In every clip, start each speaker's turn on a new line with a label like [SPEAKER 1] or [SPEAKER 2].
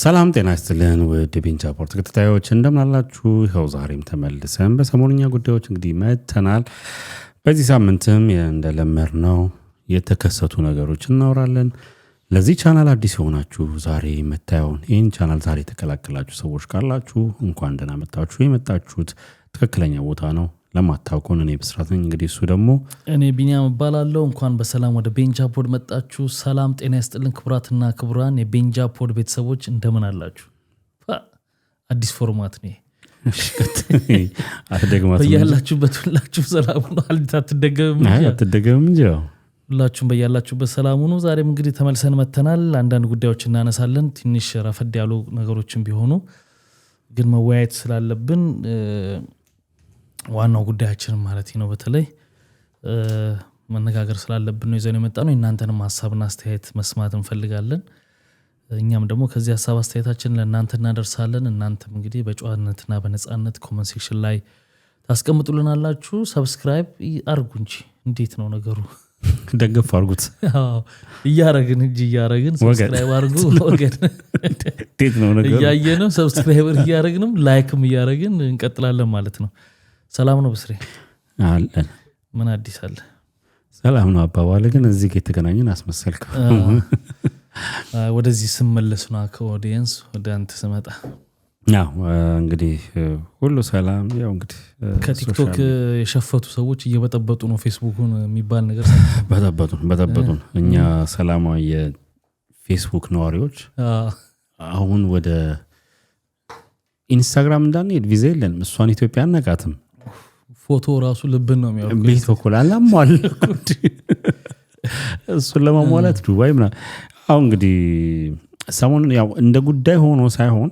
[SPEAKER 1] ሰላም ጤና ይስጥልን ውድ ቤንቻ ፖርት ተከታታዮች እንደምን አላችሁ? ይኸው ዛሬም ተመልሰን በሰሞንኛ ጉዳዮች እንግዲህ መጥተናል። በዚህ ሳምንትም እንደለመድነው የተከሰቱ ነገሮች እናወራለን። ለዚህ ቻናል አዲስ የሆናችሁ ዛሬ መታየውን ይህን ቻናል ዛሬ የተቀላቀላችሁ ሰዎች ካላችሁ እንኳን ደህና መጣችሁ። የመጣችሁት ትክክለኛ ቦታ ነው። ለማታውቁን እኔ ብስራት ነኝ። እንግዲህ እሱ ደግሞ
[SPEAKER 2] እኔ ቢኒያም እባላለሁ። እንኳን በሰላም ወደ ቤንጃ ፖድ መጣችሁ። ሰላም ጤና ይስጥልን ክቡራትና ክቡራን የቤንጃ ፖድ ቤተሰቦች እንደምን አላችሁ? አዲስ ፎርማት ነው። በያላችሁበት ሁላችሁ ሰላም ነው።
[SPEAKER 1] አትደገምም እንጂ
[SPEAKER 2] ሁላችሁም በያላችሁበት ሰላም ነው። ዛሬም እንግዲህ ተመልሰን መተናል። አንዳንድ ጉዳዮች እናነሳለን። ትንሽ ረፈድ ያሉ ነገሮችን ቢሆኑ ግን መወያየት ስላለብን ዋናው ጉዳያችን ማለት ነው በተለይ መነጋገር ስላለብን ነው ይዘን የመጣነው። እናንተንም ሐሳብና አስተያየት መስማት እንፈልጋለን። እኛም ደግሞ ከዚህ ሐሳብ አስተያየታችን ለእናንተ እናደርሳለን። እናንተም እንግዲህ በጨዋነትና በነጻነት ኮሜንት ሴክሽን ላይ ታስቀምጡልናላችሁ። ሰብስክራይብ አርጉ እንጂ እንዴት ነው ነገሩ?
[SPEAKER 1] ደገፍ አርጉት።
[SPEAKER 2] እያረግን እንጂ እያረግን ሰብስክራይብ አርጉ ወገን።
[SPEAKER 1] እንዴት ነው ነገሩ?
[SPEAKER 2] እያየነው ሰብስክራይበር እያረግንም ላይክም እያረግን እንቀጥላለን ማለት ነው። ሰላም ነው ብስሬ?
[SPEAKER 1] አለን።
[SPEAKER 2] ምን አዲስ አለ?
[SPEAKER 1] ሰላም ነው አባባለ ግን እዚህ ጋር የተገናኘን አስመሰልከው።
[SPEAKER 2] ወደዚህ ስመለስ ነው ከኦዲየንስ ወደ አንተ ስመጣ
[SPEAKER 1] ያው እንግዲህ ሁሉ ሰላም። ያው እንግዲህ
[SPEAKER 2] ከቲክቶክ የሸፈቱ ሰዎች እየበጠበጡ ነው ፌስቡክን የሚባል ነገር
[SPEAKER 1] በጠበጡን። እኛ ሰላማዊ የፌስቡክ ነዋሪዎች አሁን ወደ ኢንስታግራም እንዳንሄድ ቪዛ የለን። እሷን ኢትዮጵያ አናቃትም።
[SPEAKER 2] ፎቶ ራሱ ልብን ነው የሚያወርቁት።
[SPEAKER 1] ቤት በኩል አላሟል እሱን ለማሟላት ዱባይ ምናምን። አሁን እንግዲህ ሰሞኑን ያው እንደ ጉዳይ ሆኖ ሳይሆን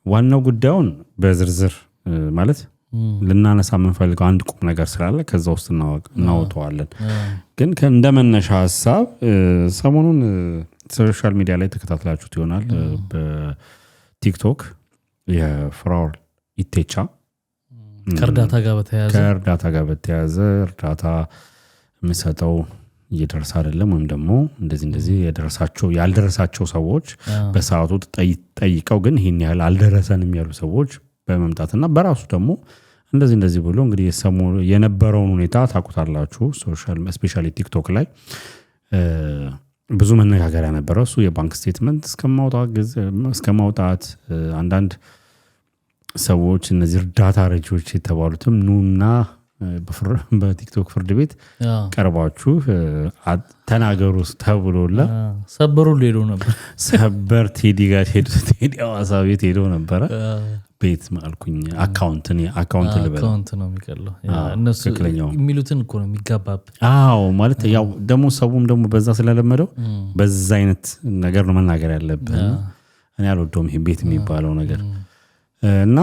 [SPEAKER 1] ዋናው ጉዳዩን በዝርዝር ማለት ልናነሳ የምንፈልገው አንድ ቁም ነገር ስላለ ከዛ ውስጥ እናወጣዋለን። ግን እንደ መነሻ ሀሳብ ሰሞኑን ሶሻል ሚዲያ ላይ ተከታትላችሁት ይሆናል። በቲክቶክ የፍራኦል ኢቴቻ
[SPEAKER 2] ከእርዳታ ጋር
[SPEAKER 1] በተያያዘ እርዳታ የሚሰጠው እየደረሰ አይደለም ወይም ደግሞ እንደዚህ ያልደረሳቸው ሰዎች በሰዓቱ ጠይቀው ግን ይህን ያህል አልደረሰንም ያሉ ሰዎች በመምጣትና በራሱ ደግሞ እንደዚህ ብሎ እንግዲህ የነበረውን ሁኔታ ታውቁታላችሁ። ሶሻል ስፔሻሊ ቲክቶክ ላይ ብዙ መነጋገሪያ ነበረ። እሱ የባንክ ስቴትመንት እስከማውጣት አንዳንድ ሰዎች እነዚህ እርዳታ ረጂዎች የተባሉትም ኑና በቲክቶክ ፍርድ ቤት ቀርባችሁ ተናገሩ ተብሎላ
[SPEAKER 2] ሰበሩ ሄዶ ነበር።
[SPEAKER 1] ሰበር ቴዲ ጋር ቴዲ አዋሳ ቤት ሄዶ ነበረ። ቤት ማልኩኝ አካውንት ልበል
[SPEAKER 2] አካውንት ነው የሚቀለው። እነሱ የሚሉትን እኮ ነው የሚጋባብ።
[SPEAKER 1] አዎ ማለት ያው ደግሞ ሰውም ደግሞ በዛ ስለለመደው በዛ አይነት ነገር ነው መናገር ያለብህ። እኔ አልወደውም ይሄ ቤት የሚባለው ነገር እና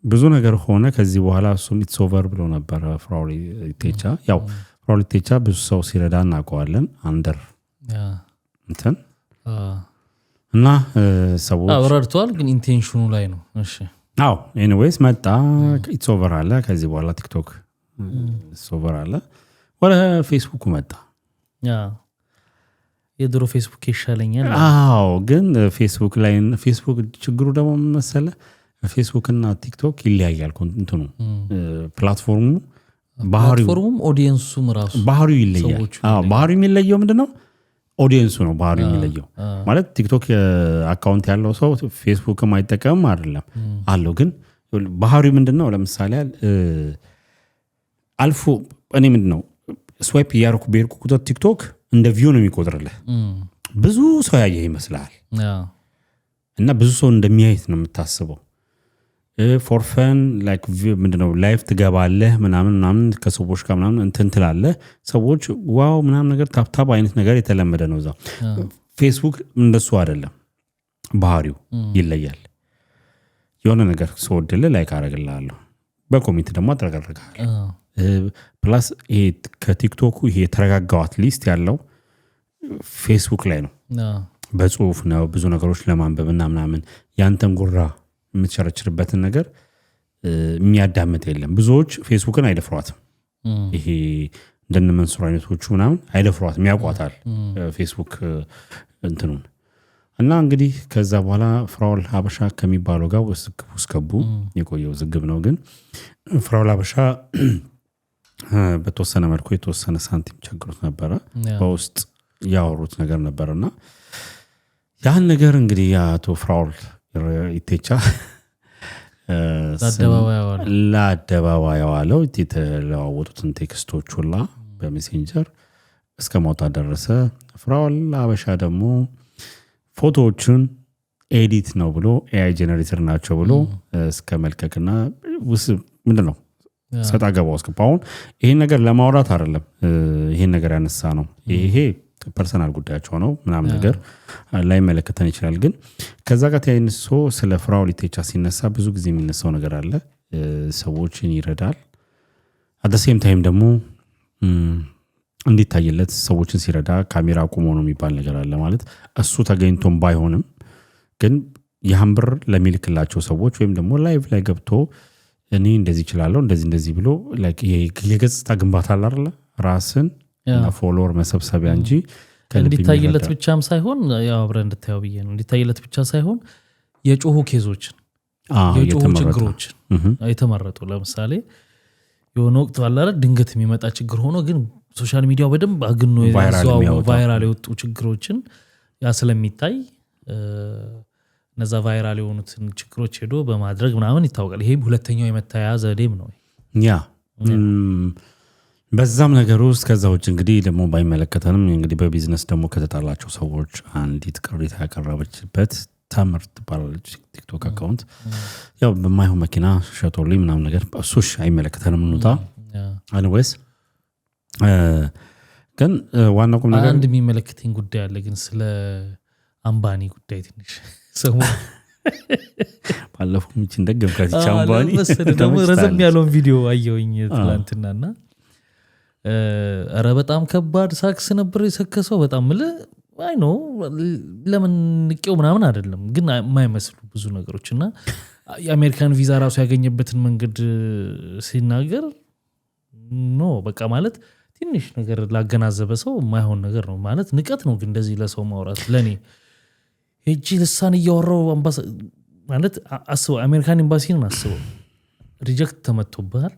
[SPEAKER 1] ብዙ ነገር ሆነ። ከዚህ በኋላ እሱም ኢትስ ኦቨር ብሎ ነበር ፍራኦል ኢቴቻ። ያው ፍራኦል ኢቴቻ ብዙ ሰው ሲረዳ እናውቀዋለን አንደር እንትን እና ሰዎች
[SPEAKER 2] ረድቷል፣ ግን ኢንቴንሽኑ ላይ ነው። እሺ
[SPEAKER 1] አዎ ኤኒዌይስ መጣ። ኢትስ ኦቨር አለ። ከዚህ በኋላ ቲክቶክ ኢትስ ኦቨር አለ። ወደ ፌስቡክ መጣ።
[SPEAKER 2] የድሮ ፌስቡክ ይሻለኛል።
[SPEAKER 1] አዎ ግን ፌስቡክ ችግሩ ደግሞ መሰለ ፌስቡክ እና ቲክቶክ ይለያያል። እንትኑ ፕላትፎርሙም
[SPEAKER 2] ኦዲየንሱም ራሱ
[SPEAKER 1] ባህሪው ይለያል። ባህሪው የሚለየው ምንድነው? ኦዲየንሱ ነው ባህሪው የሚለየው። ማለት ቲክቶክ አካውንት ያለው ሰው ፌስቡክም አይጠቀምም አይደለም አለው። ግን ባህሪው ምንድነው? ለምሳሌ አልፎ እኔ ምንድነው ስዋይፕ እያደረኩ በሄድኩ ቁጥር ቲክቶክ እንደ ቪው ነው የሚቆጥርልህ። ብዙ ሰው ያየህ ይመስላል እና ብዙ ሰው እንደሚያየት ነው የምታስበው። ፎርፈን ላይክ ምንድነው ላይፍ ትገባለህ ምናምን ከሰዎች ጋር ምናምን እንትን ትላለህ። ሰዎች ዋው ምናምን ነገር ታፕታፕ አይነት ነገር የተለመደ ነው እዛ። ፌስቡክ እንደሱ አይደለም፣ ባህሪው ይለያል። የሆነ ነገር ስወድልህ ላይክ አደርግልሃለሁ፣ በኮሜንት ደግሞ አደርጋለሁ። ፕላስ ይሄ ከቲክቶኩ ይሄ የተረጋጋው አትሊስት ያለው ፌስቡክ ላይ ነው። በጽሁፍ ነው ብዙ ነገሮች ለማንበብ እና ምናምን ያንተን ጉራ የምትሸረችርበትን ነገር የሚያዳምጥ የለም። ብዙዎች ፌስቡክን አይደፍሯትም። ይሄ እንደነ መንሱር አይነቶቹ ምናምን አይደፍሯትም፣ ያውቋታል ፌስቡክ እንትኑን እና እንግዲህ ከዛ በኋላ ፍራኦል ሀበሻ ከሚባለው ጋር ውስጥ ገቡ። የቆየው ዝግብ ነው ግን ፍራኦል ሀበሻ በተወሰነ መልኩ የተወሰነ ሳንቲም ቸግሮት ነበረ። በውስጥ ያወሩት ነገር ነበርና ያን ነገር እንግዲህ አቶ ፍራኦል ኢቴቻ ለአደባባይ ያዋለው የተለዋወጡትን ቴክስቶች ሁላ በሜሴንጀር እስከ ማውጣት ደረሰ። ፍራኦል ሀበሻ ደግሞ ፎቶዎቹን ኤዲት ነው ብሎ ኤአይ ጄነሬተር ናቸው ብሎ እስከ መልቀቅና ምንድነው ሰጣ ገባው እስከ አሁን ይሄን ነገር ለማውራት አይደለም ይሄን ነገር ያነሳ ነው። ይሄ ፐርሰናል ጉዳያቸው ነው ምናምን ነገር ላይ መለከተን ይችላል። ግን ከዛ ጋር ተያይዞ ስለ ፍራኦል ኢቴቻ ሲነሳ ብዙ ጊዜ የሚነሳው ነገር አለ። ሰዎችን ይረዳል at the same time ደግሞ እንዲታይለት ሰዎችን ሲረዳ ካሜራ ቆሞ ነው የሚባል ነገር አለ። ማለት እሱ ተገኝቶም ባይሆንም ግን ያምብር ለሚልክላቸው ሰዎች ወይም ደግሞ ላይቭ ላይ ገብቶ እኔ እንደዚህ ይችላልው እንደዚህ ብሎ ላይክ የገጽታ ግንባታ አይደለ ራስን እና ፎሎወር መሰብሰቢያ እንጂ
[SPEAKER 2] እንዲታይለት ብቻም ሳይሆን ያው አብረ እንድታየው ብዬ ነው። እንዲታይለት ብቻ ሳይሆን የጮሁ ኬዞችን የጮሁ ችግሮችን የተመረጡ ለምሳሌ የሆነ ወቅት ባላረ ድንገት የሚመጣ ችግር ሆኖ ግን ሶሻል ሚዲያው በደንብ አግኖ ቫይራል የወጡ ችግሮችን ያ ስለሚታይ እነዛ ቫይራል የሆኑትን ችግሮች ሄዶ በማድረግ ምናምን ይታወቃል። ይሄም ሁለተኛው የመታያ ዘዴም ነው።
[SPEAKER 1] ያ በዛም ነገር ውስጥ ከዛ ውጭ እንግዲህ ደግሞ ባይመለከተንም እንግዲህ በቢዝነስ ደግሞ ከተጣላቸው ሰዎች አንዲት ቅሬታ ያቀረበችበት ታምርት ባለች ቲክቶክ አካውንት ያው በማይሆን መኪና ሸጦልኝ ምናምን ነገር እሱሽ አይመለከተንም እንውጣ አንወስ ግን ዋናው ቁም ነገር
[SPEAKER 2] አንድ የሚመለከተኝ ጉዳይ አለ። ግን ስለ አምባኒ ጉዳይ ትንሽ ሰው
[SPEAKER 1] ባለፈው ምንጭ እንደገምካት አምባኒ
[SPEAKER 2] ደግሞ ረዘም ያለውን ቪዲዮ አየሁኝ ትላንትናና አረ በጣም ከባድ ሳክስ ነበር የሰከሰው። በጣም አይ ኖ ለምን ንቄው ምናምን አይደለም ግን የማይመስሉ ብዙ ነገሮችና የአሜሪካን ቪዛ ራሱ ያገኘበትን መንገድ ሲናገር ኖ በቃ ማለት ትንሽ ነገር ላገናዘበ ሰው የማይሆን ነገር ነው ማለት ንቀት ነው። ግን እንደዚህ ለሰው ማውራት ለኔ እጂ ልሳን እያወራው ማለት አስበው አሜሪካን ኤምባሲን አስበው ሪጀክት ተመቶብሃል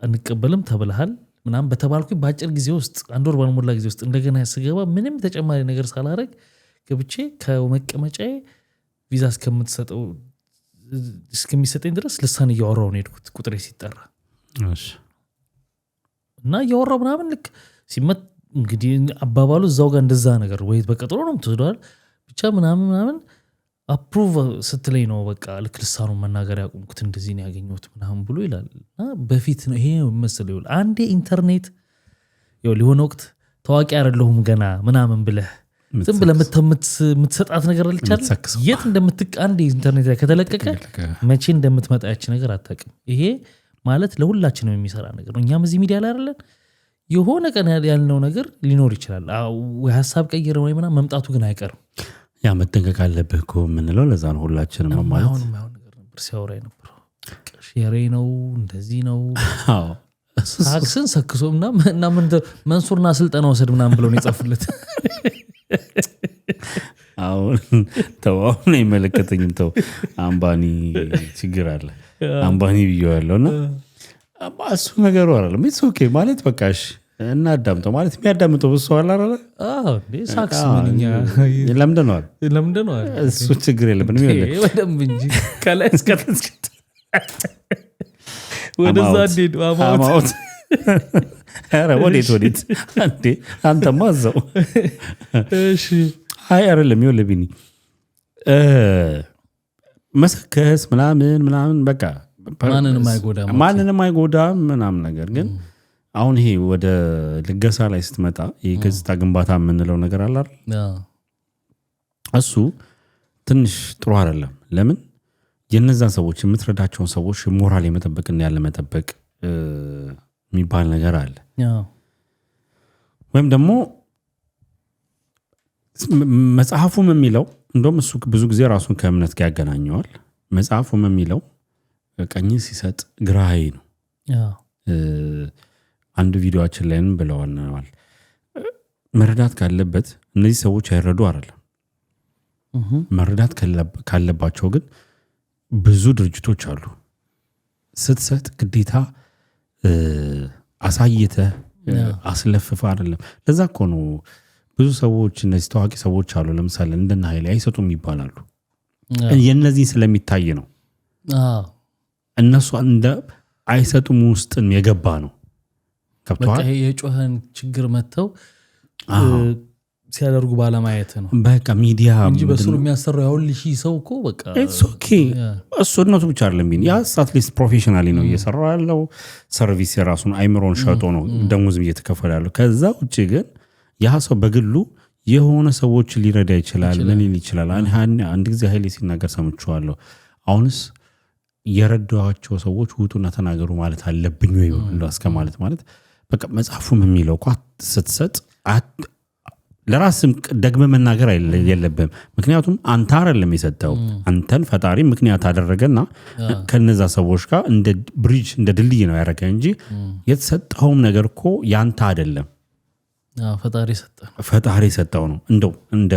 [SPEAKER 2] አንቀበልም ተብለሃል ምናም በተባልኩኝ በአጭር ጊዜ ውስጥ አንድ ወር ባልሞላ ጊዜ ውስጥ እንደገና ያስገባ ምንም ተጨማሪ ነገር ሳላረግ ገብቼ ከመቀመጫዬ ቪዛ እስከሚሰጠኝ ድረስ ልሳን እያወራው ነው ሄድኩት ቁጥሬ ሲጠራ
[SPEAKER 1] እሺ
[SPEAKER 2] እና እያወራው ምናምን ልክ ሲመት እንግዲህ አባባሉ እዛው ጋር እንደዛ ነገር ወይ በቀጥሮ ነው የምትወደዋል ብቻ ምናምን አፕሩቭ ስትለኝ ነው በቃ ልክ ልሳኑን መናገር ያቆምኩት እንደዚህ ነው ያገኘሁት ምናምን ብሎ ይላል። እና በፊት ነው ይሄ መሰለው ይላል አንዴ ኢንተርኔት ይኸው ሊሆን ወቅት ታዋቂ አይደለሁም ገና ምናምን ብለህ ዝም ብለህ የምትሰጣት ነገር አልቻለ የት እንደምትቃንድ ኢንተርኔት ላይ ከተለቀቀ መቼ እንደምትመጣ ያቺ ነገር አታውቅም። ይሄ ማለት ለሁላችንም የሚሰራ ነገር ነው። እኛም እዚህ ሚዲያ ላይ አይደለን የሆነ ቀን ያልነው ነገር ሊኖር ይችላል ወይ ሐሳብ ቀይረ ወይ ምናምን መምጣቱ ግን አይቀርም።
[SPEAKER 1] ያ መጠንቀቅ አለብህ እኮ ምንለው ለዛ ነው ሁላችንም ማለት
[SPEAKER 2] አሁን ነገር ነበር ሲያወራ ነበር ሼሬ ነው እንደዚህ ነው
[SPEAKER 1] አዎ
[SPEAKER 2] ሳክስን ሰክሶ እና መንሱርና ስልጠና ወሰድ ምናምን ብለው ነው የጻፉለት።
[SPEAKER 1] አሁን ተዋውነ ይመለከተኝም ተው አምባኒ ችግር አለ አምባኒ ብየዋለሁና እሱ ነገሩ አይደለም ኢትስ ኦኬ ማለት በቃሽ እና አዳምጠው ማለት የሚያዳምጠው በሱ አላረለ
[SPEAKER 2] ሳክስ ምንኛ
[SPEAKER 1] ለምንድነው እሱ ችግር የለብንም ይኸውልህ
[SPEAKER 2] ወደም እንጂ ከላይ እስከታች ወደዛ እንዴት አማውት
[SPEAKER 1] አረ ወዴት አንዴ አንተማ እዛው
[SPEAKER 2] እሺ
[SPEAKER 1] አይ አይደለም ይኸውልህ ቢኒ መሰከስ ምናምን በቃ ማንንም አይጎዳም ምናምን ነገር ግን አሁን ይሄ ወደ ልገሳ ላይ ስትመጣ የገጽታ ግንባታ የምንለው ነገር አለ አይደል እሱ ትንሽ ጥሩ አይደለም። ለምን የነዛን ሰዎች የምትረዳቸውን ሰዎች ሞራል የመጠበቅ እና ያለ መጠበቅ የሚባል ነገር አለ። ወይም ደግሞ መጽሐፉም የሚለው እንደውም እሱ ብዙ ጊዜ ራሱን ከእምነት ጋር ያገናኘዋል። መጽሐፉም የሚለው ቀኝ ሲሰጥ ግራይ ነው። አንድ ቪዲዮአችን ላይም ብለዋል መረዳት ካለበት እነዚህ ሰዎች አይረዱ አይደለም መረዳት ካለባቸው ግን ብዙ ድርጅቶች አሉ። ስትሰጥ ግዴታ አሳይተህ አስለፍፈ አይደለም። ለዛ እኮ ነው ብዙ ሰዎች እነዚህ ታዋቂ ሰዎች አሉ ለምሳሌ እንደና ኃይሌ አይሰጡም ይባላሉ። የነዚህ ስለሚታይ ነው። እነሱ እንደ አይሰጡም ውስጥም የገባ ነው።
[SPEAKER 2] በቃ የጮህን ችግር መተው ሲያደርጉ ባለማየት ነው።
[SPEAKER 1] በቃ ሚዲያ
[SPEAKER 2] እንጂ በስሩ የሚያሰራው ያው ልጅ ሰው እኮ በቃ
[SPEAKER 1] ኢትስ ኦኬ እሱነቱ ብቻ አይደለም ቢን ያ አትሊስት ፕሮፌሽናሊ ነው እየሰራው ያለው ሰርቪስ የራሱን አይምሮን ሸጦ ነው ደሞዝ እየተከፈለ ያለው። ከዛ ውጪ ግን ያ ሰው በግሉ የሆነ ሰዎች ሊረዳ ይችላል ምን ይችላል። አንድ ጊዜ ኃይሌ ሲናገር ሰምቼዋለሁ። አሁንስ የረዳቸው ሰዎች ውጡና ተናገሩ ማለት አለብኝ ወይ እንደው እስከማለት ማለት በቃ መጽሐፉም የሚለው እኮ ስትሰጥ ለራስም ደግመ መናገር የለብም። ምክንያቱም አንተ አይደለም የሰጠው አንተን ፈጣሪ ምክንያት አደረገና ከነዛ ሰዎች ጋር እንደ ብሪጅ እንደ ድልድይ ነው ያደረገ እንጂ የተሰጠውም ነገር እኮ ያንተ አይደለም። ፈጣሪ ሰጠው ነው። እንደው እንደ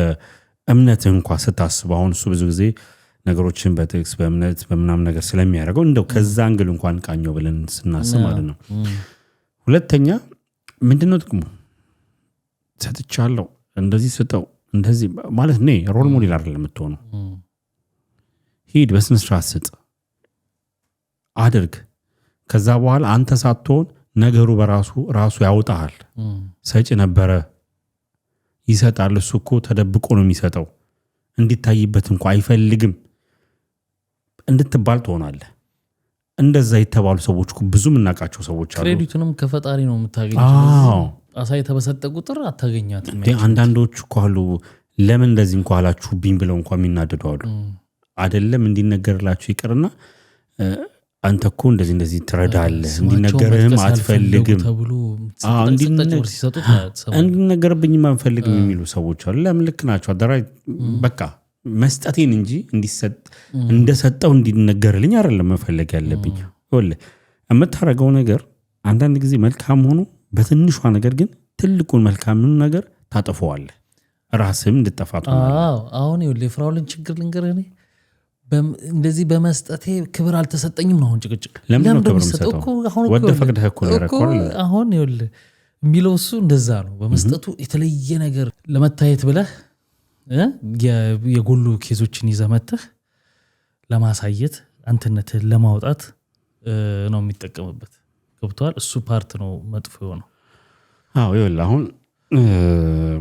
[SPEAKER 1] እምነት እንኳን ስታስበው አሁን እሱ ብዙ ጊዜ ነገሮችን በጥቅስ በእምነት በመናም ነገር ስለሚያደርገው እንደው ከዛ አንግል እንኳን ቃኘው ብለን ስናስብ ማለት ነው። ሁለተኛ ምንድነው ጥቅሙ? ሰጥቻለሁ እንደዚህ ስጠው እንደዚህ ማለት ነው ሮል ሞዴል አይደለም የምትሆነው። ሂድ በስነ ስርዓት ስጥ አድርግ። ከዛ በኋላ አንተ ሳትሆን ነገሩ በራሱ ያወጣል። ሰጪ ነበረ ይሰጣል። እሱ እኮ ተደብቆ ነው የሚሰጠው እንዲታይበት እንኳን አይፈልግም እንድትባል ትሆናለህ። እንደዛ የተባሉ ሰዎች እኮ ብዙ ምናቃቸው ሰዎች አሉ።
[SPEAKER 2] ክሬዲቱንም ከፈጣሪ ነው የምታገኘው። አሳይተ በሰጠ ቁጥር አታገኛትም።
[SPEAKER 1] አንዳንዶች እኮ አሉ ለምን እንደዚህ እንኳን አላችሁብኝ ብለው እንኳን የሚናደዱ አሉ። አይደለም እንዲነገርላችሁ ይቅርና አንተ እኮ እንደዚህ ትረዳለህ እንዲነገርህም አትፈልግም። እንዲነገርብኝም አንፈልግም የሚሉ ሰዎች አሉ። ለምን ልክ ናቸው። አደራይ በቃ መስጠቴን እንጂ እንዲሰጥ እንደሰጠው እንዲነገርልኝ አይደለም መፈለግ ያለብኝ። ወለ የምታረገው ነገር አንዳንድ ጊዜ መልካም ሆኖ በትንሿ ነገር ግን ትልቁን መልካምን ነገር ታጠፈዋለህ። ራስህም እንድጠፋት ነው።
[SPEAKER 2] አሁን የፍራውልን ችግር ልንገርህ እኔ እንደዚህ በመስጠቴ ክብር አልተሰጠኝም ነው። አሁን ጭቅጭቅ
[SPEAKER 1] ለምን ክብር መስጠት ወደ ፈቅደህ እኮ ነው።
[SPEAKER 2] አሁን ይኸውልህ የሚለው እሱ እንደዛ ነው። በመስጠቱ የተለየ ነገር ለመታየት ብለህ የጎሉ ኬዞችን ይዘህ መተህ ለማሳየት አንተነትህን ለማውጣት ነው የሚጠቀምበት። ገብቷል? እሱ ፓርት ነው መጥፎ የሆነው።
[SPEAKER 1] ይኸውልህ አሁን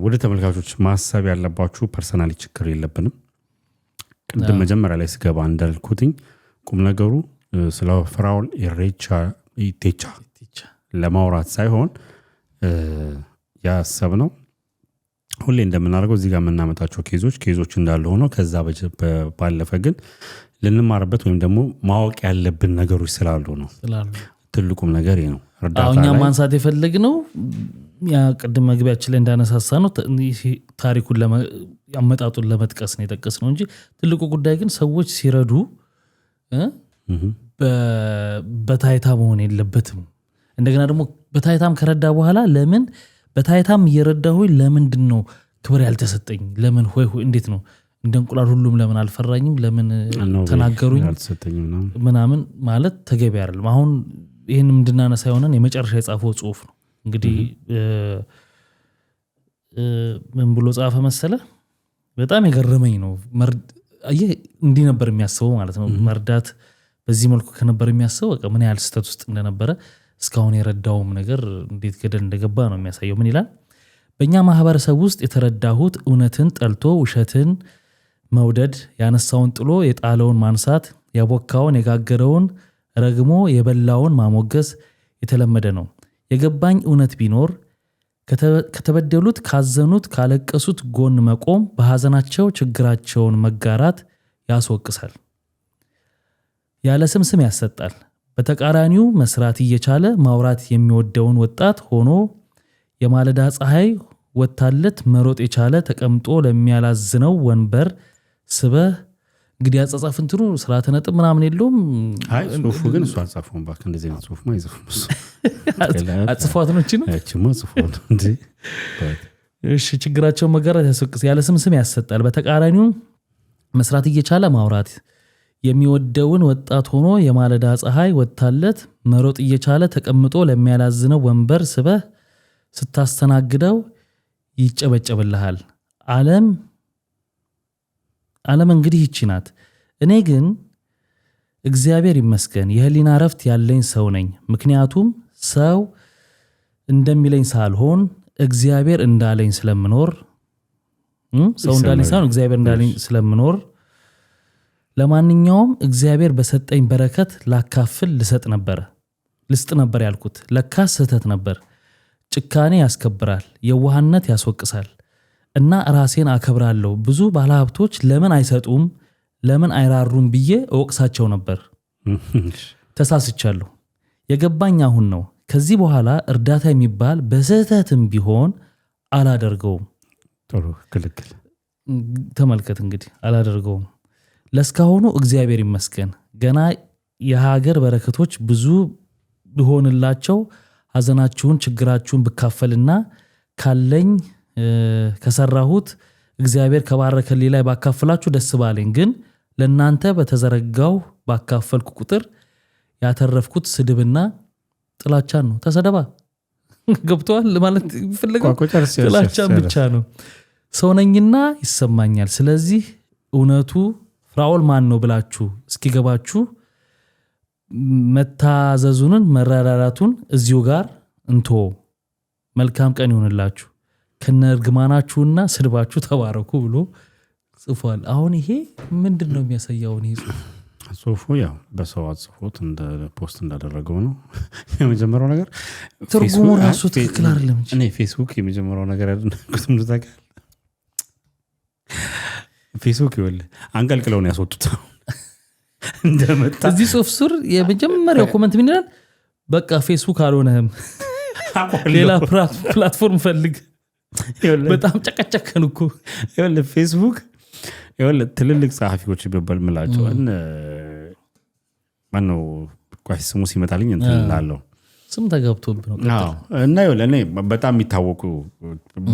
[SPEAKER 1] ወደ ተመልካቾች ማሰብ ያለባችሁ ፐርሰናሊ ችግር የለብንም። ቅድም መጀመሪያ ላይ ስገባ እንዳልኩትኝ ቁም ነገሩ ስለ ፍራኦል ኢሬቻ ለማውራት ሳይሆን ያሰብነው ሁሌ እንደምናደርገው እዚህ ጋር የምናመጣቸው ኬዞች እንዳለ ሆኖ ከዛ ባለፈ ግን ልንማርበት ወይም ደግሞ ማወቅ ያለብን ነገሮች ስላሉ ነው። ትልቁም ነገር ነው።
[SPEAKER 2] እኛ ማንሳት የፈለግነው ያ ቅድም መግቢያችን ላይ እንዳነሳሳ ነው ታሪኩን አመጣጡን ለመጥቀስ ነው የጠቀስነው እንጂ ትልቁ ጉዳይ ግን ሰዎች ሲረዱ በታይታ መሆን የለበትም። እንደገና ደግሞ በታይታም ከረዳ በኋላ ለምን በታይታም እየረዳሁ ለምንድን ነው ክብር ያልተሰጠኝ? ለምን ሆይ እንዴት ነው እንደ እንቁላል ሁሉም ለምን አልፈራኝም? ለምን ተናገሩኝ ምናምን ማለት ተገቢ አይደለም። አሁን ይሄን እንድናነሳ የሆነን የመጨረሻ የጻፈው ጽሁፍ ነው። እንግዲህ ምን ብሎ ጻፈ መሰለ? በጣም የገረመኝ ነው። እንዲህ ነበር የሚያስበው ማለት ነው። መርዳት በዚህ መልኩ ከነበር የሚያስበው በቃ ምን ያህል ስህተት ውስጥ እንደነበረ እስካሁን የረዳውም ነገር እንዴት ገደል እንደገባ ነው የሚያሳየው። ምን ይላል? በእኛ ማህበረሰብ ውስጥ የተረዳሁት እውነትን ጠልቶ ውሸትን መውደድ፣ ያነሳውን ጥሎ የጣለውን ማንሳት፣ ያቦካውን የጋገረውን ረግሞ የበላውን ማሞገስ የተለመደ ነው። የገባኝ እውነት ቢኖር ከተበደሉት ካዘኑት ካለቀሱት ጎን መቆም በሐዘናቸው ችግራቸውን መጋራት ያስወቅሳል። ያለ ስም ያሰጣል። በተቃራኒው መስራት እየቻለ ማውራት የሚወደውን ወጣት ሆኖ የማለዳ ፀሐይ ወጣለት መሮጥ የቻለ ተቀምጦ ለሚያላዝነው ወንበር ስበህ እንግዲህ አጻጻፍ እንትኑ ስርዓተ ነጥብ ምናምን የለውም።
[SPEAKER 1] አይ ጽሁፉ ግን እሱ አጻፈውን ባክ እንደዚህ አይነት ጽሁፍ ማይጽፍም እሱ
[SPEAKER 2] አጽፏት ነው እቺ ነው
[SPEAKER 1] እቺማ ጽፏት እንዴ።
[SPEAKER 2] እሺ ችግራቸውን መጋራት ያስወቅስ። ያለ ስም ያሰጣል። በተቃራኒው መስራት እየቻለ ማውራት የሚወደውን ወጣት ሆኖ የማለዳ ፀሐይ ወጣለት መሮጥ እየቻለ ተቀምጦ ለሚያላዝነው ወንበር ስበህ ስታስተናግደው ይጨበጨብልሃል። ዓለም እንግዲህ ይቺ ናት። እኔ ግን እግዚአብሔር ይመስገን የህሊና ረፍት ያለኝ ሰው ነኝ። ምክንያቱም ሰው እንደሚለኝ ሳልሆን እግዚአብሔር እንዳለኝ ስለምኖር ሰው እንዳለኝ ሳይሆን እግዚአብሔር እንዳለኝ ስለምኖር ለማንኛውም እግዚአብሔር በሰጠኝ በረከት ላካፍል ልስጥ ነበር ያልኩት። ለካስ ስህተት ነበር። ጭካኔ ያስከብራል፣ የዋህነት ያስወቅሳል እና ራሴን አከብራለሁ። ብዙ ባለሀብቶች ለምን አይሰጡም ለምን አይራሩም ብዬ እወቅሳቸው ነበር። ተሳስቻለሁ። የገባኝ አሁን ነው። ከዚህ በኋላ እርዳታ የሚባል በስህተትም ቢሆን አላደርገውም።
[SPEAKER 1] ጥሩ ክልክል
[SPEAKER 2] ተመልከት እንግዲህ አላደርገውም። ለስካሁኑ እግዚአብሔር ይመስገን ገና የሀገር በረከቶች ብዙ ቢሆንላቸው ሐዘናችሁን ችግራችሁን ብካፈልና ካለኝ ከሰራሁት እግዚአብሔር ከባረከልኝ ላይ ባካፈላችሁ ደስ ባለኝ። ግን ለእናንተ በተዘረጋው ባካፈልኩ ቁጥር ያተረፍኩት ስድብና ጥላቻን ነው። ተሰደባ ገብቷል ማለት ይፈልጋል። ጥላቻን ብቻ ነው። ሰው ነኝና ይሰማኛል። ስለዚህ እውነቱ ፍራኦል ማን ነው ብላችሁ እስኪገባችሁ መታዘዙንን መራራራቱን እዚሁ ጋር እንቶ መልካም ቀን ይሆንላችሁ ከነርግማናችሁና ስድባችሁ ተባረኩ ብሎ ጽፏል። አሁን ይሄ ምንድነው የሚያሳየው? ይሄ
[SPEAKER 1] ጽሁፉ ያው በሰው አጽፎት እንደ ፖስት እንዳደረገው ነው። የመጀመሪያው ነገር
[SPEAKER 2] ትርጉሙ ራሱ ትክክል አይደለም።
[SPEAKER 1] እኔ ፌስቡክ የመጀመሪያው ነገር ያደረኩት ምን ታውቃለህ? ፌስቡክ ይኸውልህ አንቀልቅለው ነው ያስወጡት። እንደመጣ
[SPEAKER 2] እዚህ ጽሁፍ ስር የመጀመሪያው ኮሜንት ምን ይላል? በቃ ፌስቡክ አልሆነህም ሌላ ፕላትፎርም ፈልግ። በጣም ጨቀጨከን እኮ
[SPEAKER 1] ይኸውልህ ፌስቡክ ይኸውልህ ትልልቅ ጸሐፊዎች ይበበል ምላቸው ማነው ቋሽ ስሙ ሲመጣልኝ እንትን እላለሁ።
[SPEAKER 2] ስም ተገብቶብህ ነው።
[SPEAKER 1] አዎ እና ይኸውልህ እኔ በጣም የሚታወቁ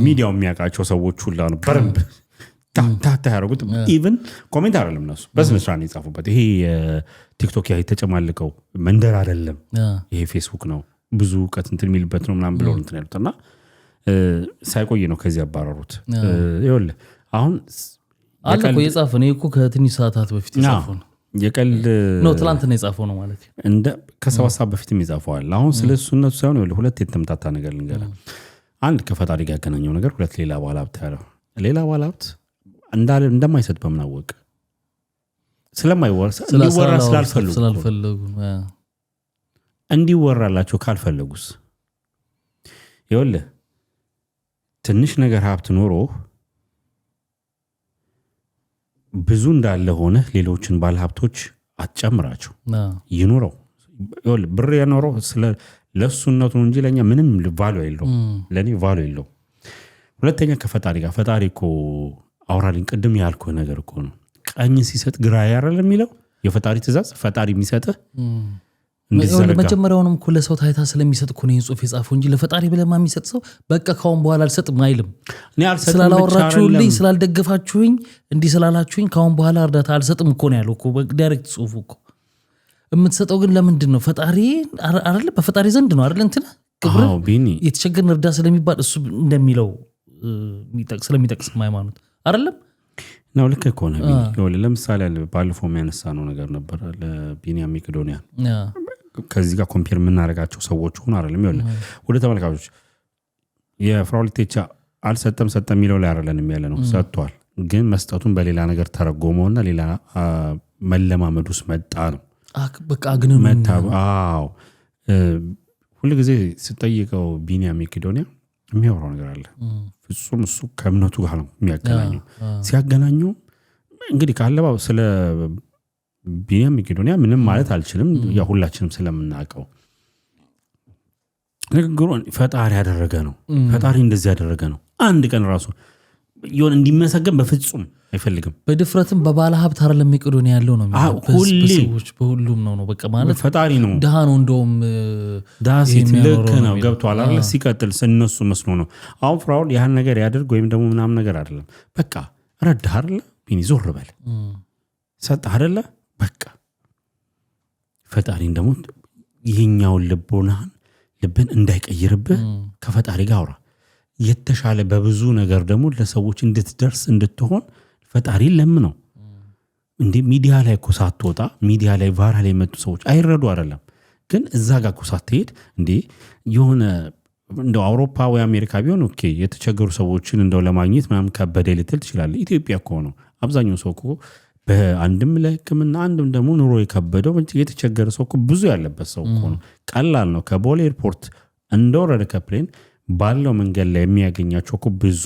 [SPEAKER 1] ሚዲያው የሚያውቃቸው ሰዎች ሁላ ነው በረንብ ታታ ያደረጉት። ኢቭን ኮሜንት አይደለም እነሱ በስነ ስርዓት የጻፉበት። ይሄ ቲክቶክ ያ የተጨማልቀው መንደር አይደለም ይሄ ፌስቡክ ነው ብዙ እውቀት እንትን የሚልበት ነው ምናምን ብለው እንትን ያሉትና ሳይቆይ ነው ከዚህ ያባረሩት። ይኸውልህ አሁን
[SPEAKER 2] አለ እኮ የጻፈው ነው እኮ ከትንሽ ሰዓታት በፊት የጻፈው ነው።
[SPEAKER 1] የቀልድ
[SPEAKER 2] ነው ትላንት ነው የጻፈው ነው ማለት
[SPEAKER 1] እንደ ከሰባት ሰዓት በፊትም ይጻፈዋል። አሁን ስለሱነቱ ሳይሆን ይኸውልህ ሁለት የተምታታ ነገር ልንገርህ። አንድ ከፈጣሪ ጋር ያገናኘው ነገር፣ ሁለት ሌላ ባለሀብት ያለው ሌላ ባለሀብት እንደማይሰጥ በምን አወቀ? ስለማይወራ ስላልፈለጉ እንዲወራላቸው ካልፈለጉስ? ይኸውልህ ትንሽ ነገር ሀብት ኖሮ ብዙ እንዳለ ሆነ ሌሎችን ባለሀብቶች አትጨምራቸው። ይኑረው ይኸውልህ ብር ያኖረው ለሱነቱ እንጂ ለኛ ምንም ቫሉ የለው፣ ለኔ ቫሉ የለው። ሁለተኛ ከፈጣሪ ጋር ፈጣሪ እኮ አውራልኝ ቅድም ያልኩህ ነገር እኮ ነው። ቀኝ ሲሰጥ ግራ ያረለ የሚለው የፈጣሪ ትእዛዝ ፈጣሪ የሚሰጥህ
[SPEAKER 2] መጀመሪያውንም እኮ ለሰው ታይታ ስለሚሰጥ እኮ ነው ጽሁፍ የጻፈው እንጂ ለፈጣሪ ብለማ የሚሰጥ ሰው በቃ ካሁን በኋላ አልሰጥም አይልም። ስላላወራችሁልኝ ስላልደገፋችሁኝ እንዲህ ስላላችሁኝ ካሁን በኋላ እርዳታ አልሰጥም እኮ ነው ያለው እኮ ዳይሬክት ጽሁፉ እኮ። የምትሰጠው ግን ለምንድን ነው? ፈጣሪ አይደለ በፈጣሪ ዘንድ ነው አይደል እንትን ክብር የተቸገርን እርዳ ስለሚባል እሱ እንደሚለው ስለሚጠቅስ ሃይማኖት አይደለም
[SPEAKER 1] ነው። ልክ እኮ ነው። ለምሳሌ ባለፈው የሚያነሳ ነው ነገር ነበር ለቢኒያም መቄዶንያ ከዚህ ጋር ኮምፔር የምናደርጋቸው ሰዎች ሆኖ አይደለም። ይኸውልህ ወደ ተመልካቾች የፍራኦል ኢቴቻ አልሰጠም ሰጠ የሚለው ላይ አይደለም ያለ ነው። ሰጥቷል፣ ግን መስጠቱን በሌላ ነገር ተረጎመውና ሌላ መለማመድ ውስጥ መጣ ነው።
[SPEAKER 2] በቃ ግን
[SPEAKER 1] አዎ ሁሉ ጊዜ ስጠይቀው ቢኒያም መቄዶንያ የሚያወራው ነገር አለ። ፍጹም እሱ ከእምነቱ ጋር ነው የሚያገናኘው። ሲያገናኘው እንግዲህ ካለባው ስለ ቢኒያም መቄዶንያ ምንም ማለት አልችልም፣ ያ ሁላችንም ስለምናውቀው ንግግሩ ፈጣሪ ያደረገ ነው። ፈጣሪ እንደዚህ ያደረገ ነው። አንድ ቀን ራሱ ይሁን እንዲመሰገን በፍጹም አይፈልግም።
[SPEAKER 2] በድፍረትም በባለ ሀብት አይደለም መቄዶንያ ያለው ነው በሰዎች በሁሉም ነው በቃ ማለት
[SPEAKER 1] ፈጣሪ ነው።
[SPEAKER 2] ደሃ ነው እንደውም
[SPEAKER 1] ዳሲት ልክ ነው ገብቷል አይደል? ሲቀጥል እነሱ መስሎ ነው። አሁን ፍራኦል ያን ነገር ያደርግ ወይም ደግሞ ምናምን ነገር አይደለም። በቃ ረዳህ አይደል? ቢኒ ዞር በል ሰጥ አይደለ በቃ ፈጣሪን ደግሞ ይሄኛውን ልብን እንዳይቀይርብህ ከፈጣሪ ጋር አውራ የተሻለ በብዙ ነገር ደግሞ ለሰዎች እንድትደርስ እንድትሆን ፈጣሪ ለምነው እንዴ ሚዲያ ላይ እኮ ሳትወጣ ሚዲያ ላይ ቫይራል የመጡ ሰዎች አይረዱ አይደለም ግን እዛ ጋር እኮ ሳትሄድ እንዴ የሆነ እንደው አውሮፓ ወይ አሜሪካ ቢሆን ኦኬ የተቸገሩ ሰዎችን እንደው ለማግኘት ምናምን ከበደ ልትል ትችላለህ ኢትዮጵያ እኮ ነው አብዛኛው ሰው እኮ በአንድም ለህክምና አንድም ደግሞ ኑሮ የከበደው የተቸገረ ሰው እኮ ብዙ ያለበት ሰው እኮ ነው ቀላል ነው ከቦሌ ኤርፖርት እንደወረደ ከፕሌን ባለው መንገድ ላይ የሚያገኛቸው እኮ ብዙ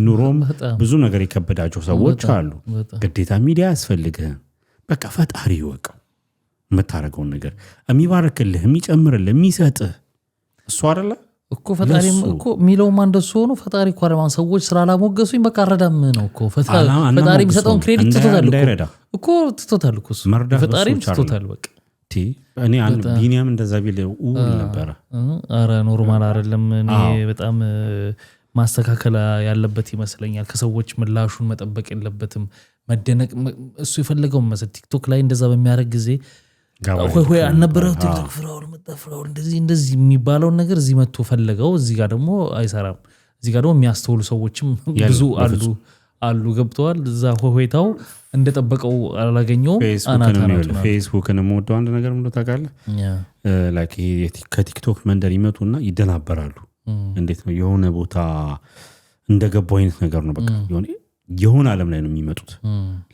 [SPEAKER 1] ኑሮም ብዙ ነገር የከበዳቸው ሰዎች አሉ ግዴታ ሚዲያ ያስፈልግህ በቃ ፈጣሪ ይወቅ የምታረገው ነገር የሚባርክልህ የሚጨምርልህ የሚሰጥህ እሱ አይደለ እኮ
[SPEAKER 2] ፈጣሪ እኮ ሚለውም እንደሱ ሆኖ ፈጣሪ እኮ አረማን ሰዎች ስላላሞገሱኝ በቃ አረዳም ነው እኮ ፈጣሪ የሚሰጠውን ክሬዲት ትቶታል እኮ ፈጣሪ ትቶታል በቃ
[SPEAKER 1] እኔ አንድ ቢኒያም እንደዛ ቢል ነበር
[SPEAKER 2] አረ ኖርማል አይደለም እኔ በጣም ማስተካከል ያለበት ይመስለኛል ከሰዎች ምላሹን መጠበቅ የለበትም መደነቅ እሱ የፈለገው መሰለ ቲክቶክ ላይ እንደዛ በሚያደርግ ጊዜ ሆይ አልነበረው ቲክቶክ ፍራው እንደዚህ የሚባለው ነገር እዚህ መጥቶ ፈለገው እዚህ ጋር ደግሞ አይሰራም እዚህ ጋር ደግሞ የሚያስተውሉ ሰዎችም ብዙ አሉ ገብተዋል እዛ ሆይታው እንደተጠበቀው አላገኘው
[SPEAKER 1] ፌስቡክን ሞደው አንድ ነገር ምን ታውቃለህ ላይክ ከቲክቶክ መንደር ይመጡና ይደናበራሉ እንዴት ነው የሆነ ቦታ እንደገባው አይነት ነገር ነው በቃ የሆነ ዓለም ላይ ነው የሚመጡት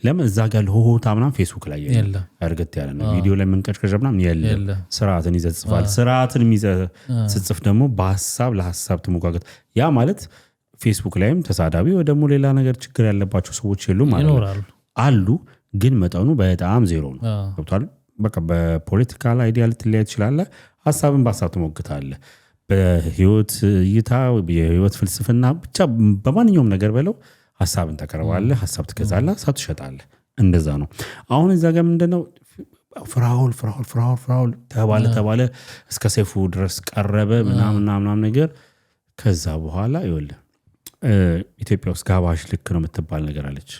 [SPEAKER 1] ለምን እዛ ጋር ሆሆታ ምናምን ፌስቡክ ላይ ያለ አርገት ያለ ነው ቪዲዮ ላይ መንቀጭቀጭ ምናምን ያለ ስርዓትን ይዘጽፋል ስርዓትን የሚጽፍ ደግሞ በሐሳብ ለሐሳብ ተሞጋገት ያ ማለት ፌስቡክ ላይም ተሳዳቢ ወይ ደግሞ ሌላ ነገር ችግር ያለባቸው ሰዎች የሉ ማለት አሉ ግን መጠኑ በጣም ዜሮ ነው ገብቷል በቃ በፖለቲካል አይዲያ ልትለያይ ይችላል ሐሳብን በሐሳብ ተሞግታለህ በህይወት እይታ የህይወት ፍልስፍና ብቻ በማንኛውም ነገር በለው ሐሳብን ተከረዋለህ ሐሳብ ትገዛለህ ሐሳብ ትሸጣለህ እንደዛ ነው አሁን እዛ ጋር ምንድነው ፍራውል ተባለ እስከ ሰይፉ ድረስ ቀረበ ምናምን ነገር ከዛ በኋላ ይወለ ኢትዮጵያ ውስጥ ጋባዥ ልክ ነው የምትባል ነገር አለች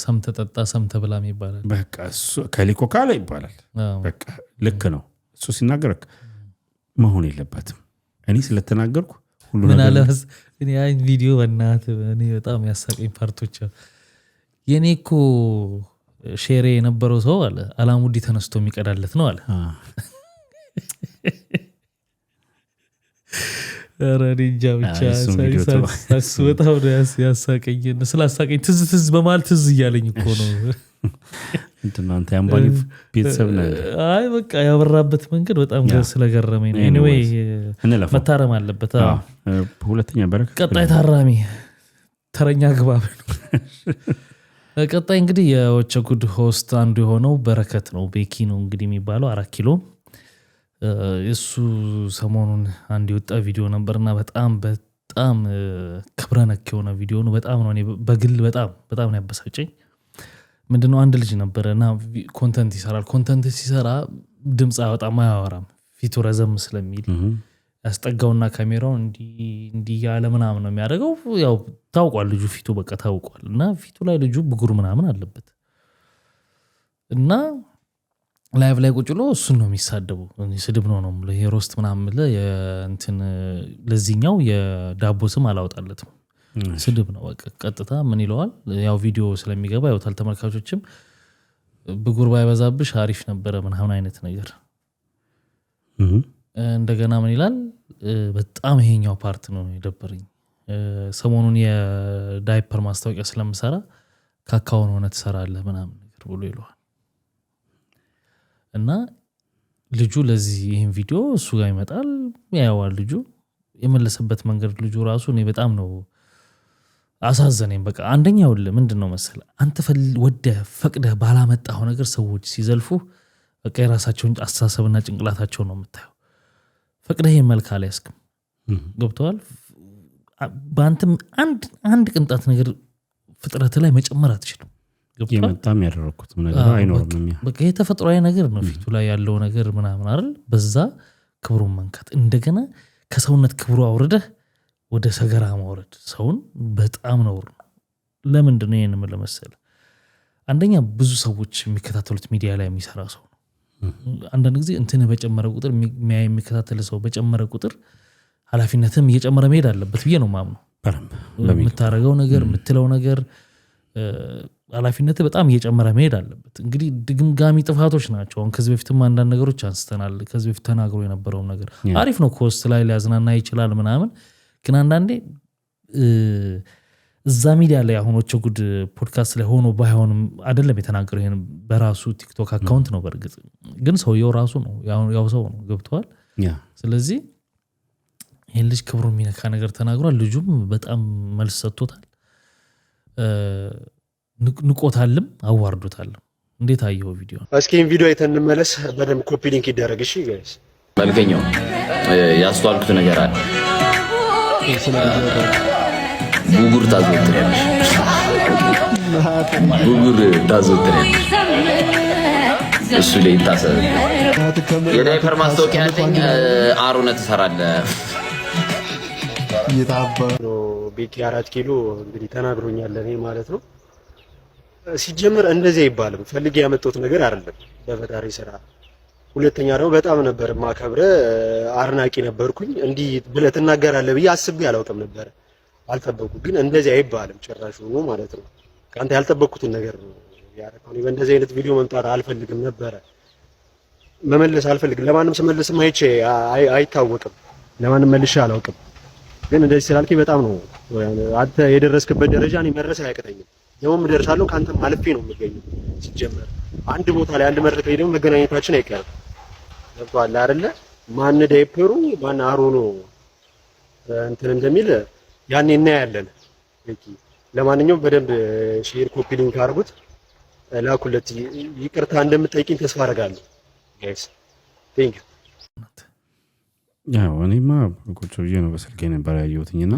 [SPEAKER 2] ሰም ተጠጣ ሰም ተብላም ይባላል
[SPEAKER 1] በቃ እሱ ከሊኮ ካለ ይባላል በቃ ልክ ነው እሱ ሲናገርክ መሆን የለበትም እኔ ስለተናገርኩ ሁሉ
[SPEAKER 2] ነገር ምን አለስ እኔ አይ ቪዲዮ በእናት እኔ በጣም ያሳቀኝ ፓርቶች የኔኮ ሼር የነበረው ሰው አለ አላሙዲ ተነስቶ የሚቀዳለት ነው አለ አራሪጃ ብቻ ሳይሳስ በጣም ያሳቀኝ ስላሳቀኝ ትዝ በማል ትዝ እያለኝ እኮ ነው
[SPEAKER 1] እንትናንተ ያምባሊ ቤተሰብ ነው
[SPEAKER 2] አይ በቃ ያበራበት መንገድ በጣም ስለገረመኝ ነው ኤኒዌይ መታረም አለበት
[SPEAKER 1] ሁለተኛ በረከት
[SPEAKER 2] ቀጣይ ታራሚ ተረኛ ግባብ ቀጣይ እንግዲህ የወቸ ጉድ ሆስት አንዱ የሆነው በረከት ነው ቤኪ ነው እንግዲህ የሚባለው 4 ኪሎ እሱ ሰሞኑን አንድ የወጣ ቪዲዮ ነበርና በጣም ክብረነክ የሆነ ቪዲዮ ነው በጣም ነው እኔ በግል በጣም ነው ያበሳጨኝ ምንድነው አንድ ልጅ ነበርና ኮንተንት ይሰራል ኮንተንት ሲሰራ ድምጽ አወጣም አያወራም ፊቱ ረዘም ስለሚል ያስጠጋውና ካሜራው እንዲ ያለ ምናምን ነው የሚያደርገው ያው ታውቋል ልጁ ፊቱ በቃ ታውቋልና ፊቱ ላይ ልጁ ብጉር ምናምን አለበት እና ላይቭ ላይ ቁጭ ብሎ እሱን ነው የሚሳደቡ ስድብ ነው ይሄ ሮስት ምናምን እንትን ለዚህኛው የዳቦ ስም አላወጣለትም ስድብ ነው በቃ ቀጥታ ምን ይለዋል ያው ቪዲዮ ስለሚገባ ያውታል ተመልካቾችም ብጉር ባይበዛብሽ አሪፍ ነበር ምናምን አይነት ነገር እንደገና ምን ይላል በጣም ይሄኛው ፓርት ነው የደበረኝ ሰሞኑን የዳይፐር ማስታወቂያ ስለምሰራ ካካውን ሆነ ተሰራለህ ምናምን ነገር ብሎ ይለዋል እና ልጁ ለዚህ ይሄን ቪዲዮ እሱ ጋር ይመጣል ያያዋል ልጁ የመለሰበት መንገድ ልጁ ራሱ እኔ በጣም ነው አሳዘነኝ በቃ አንደኛው ምንድነው መሰለ አንተ ወደህ ፈቅደህ ባላመጣው ነገር ሰዎች ሲዘልፉ በቃ የራሳቸውን አስተሳሰብና ጭንቅላታቸው ነው የምታየው ፈቅደህ መልካል ያስከም ገብቷል ባንተም አንድ ቅንጣት ነገር ፍጥረት ላይ መጨመር አትችልም
[SPEAKER 1] የመጣም ያደረኩት ነገር አይኖርም
[SPEAKER 2] በቃ የተፈጥሯዊ ነገር ነው ፊቱ ላይ ያለው ነገር ምናምን አይደል በዛ ክብሩን መንካት እንደገና ከሰውነት ክብሩ አውርደህ ወደ ሰገራ ማውረድ ሰውን በጣም ነው ለምንድን ነው ይሄን ለመሰለ አንደኛ ብዙ ሰዎች የሚከታተሉት ሚዲያ ላይ የሚሰራ ሰው ነው አንዳንድ ጊዜ እንትን በጨመረ ቁጥር የሚከታተል ሰው በጨመረ ቁጥር ኃላፊነትም እየጨመረ መሄድ አለበት ብዬ ነው ማምነው የምታረገው ነገር የምትለው ነገር ኃላፊነት በጣም እየጨመረ መሄድ አለበት እንግዲህ ድግምጋሚ ጥፋቶች ናቸው አሁን ከዚህ በፊትም አንዳንድ ነገሮች አንስተናል ከዚህ በፊት ተናግሮ የነበረው ነገር አሪፍ ነው ኮስት ላይ ሊያዝናና ይችላል ምናምን ግን አንዳንዴ እዛ ሚዲያ ላይ አሁኖቹ ጉድ ፖድካስት ላይ ሆኖ ባይሆንም አይደለም የተናገረው ይሄን በራሱ ቲክቶክ አካውንት ነው በርግጥ ግን ሰውየው ራሱ ነው ያው ሰው ነው ገብቷል ስለዚህ ይሄን ልጅ ክብሩ የሚነካ ነገር ተናግሯል ልጁም በጣም መልስ ሰጥቶታል ንቆታልም አዋርዶታልም እንዴት አየው ቪዲዮ
[SPEAKER 3] እስኪ ቪዲዮ አይተን እንመለስ በደም ኮፒ ሊንክ ይደረግ እሺ ጋይስ
[SPEAKER 4] መልከኛው ያስተዋልኩት ነገር አለ ጉጉር ታዘውትሪያለሽ እሱ ላይ ታሰብ የዳይፐር ማስታወቂያ ያለኝ አሮነ ትሰራለህ
[SPEAKER 3] ይታባሉ ቢኪ 4 ኪሎ እንግዲህ ተናግሮኛል እኔ ማለት ነው ሲጀምር እንደዚህ አይባልም ፈልጌ ያመጣሁት ነገር አይደለም በፈጣሪ ስራ ሁለተኛ ደግሞ በጣም ነበር ማከብረ አርናቂ ነበርኩኝ እንዲህ ብለህ ትናገራለህ ብዬ አስቤ አላውቅም ነበር አልጠበቁ ግን እንደዚህ አይባልም ጭራሽ ነው ማለት ነው ካንተ ያልጠበቁትን ነገር ነው ያረከው እኔ በእንደዚህ አይነት ቪዲዮ መምጣት አልፈልግም ነበር መመለስ አልፈልግም ለማንም ስመለስ ማይቼ አይታወቅም ለማንም መልሼ አላውቅም ግን እንደዚህ ስላልከኝ በጣም ነው አንተ የደረስክበት ደረጃ እኔ መድረስ አያቅተኝም የውም ደርሳለሁ ካንተም አልፌ ነው የምገኘው ሲጀመር አንድ ቦታ ላይ አንድ መድረክ ላይ ደግሞ መገናኘታችን አይቀርም ገብቷል አይደለ ማን ዳይፐሩ ማን አሮኖ እንትን እንደሚል ያኔ እናያለን ለማንኛውም በደንብ ሼር ኮፒ ሊንክ አድርጉት ላኩለት ይቅርታ እንደምትጠይቂኝ ተስፋ አደርጋለሁ ጋይስ ቴንክ ዩ
[SPEAKER 1] ያው እኔማ ቁጭ ብዬ ነው በስልኬ ነበር ያየሁትኝና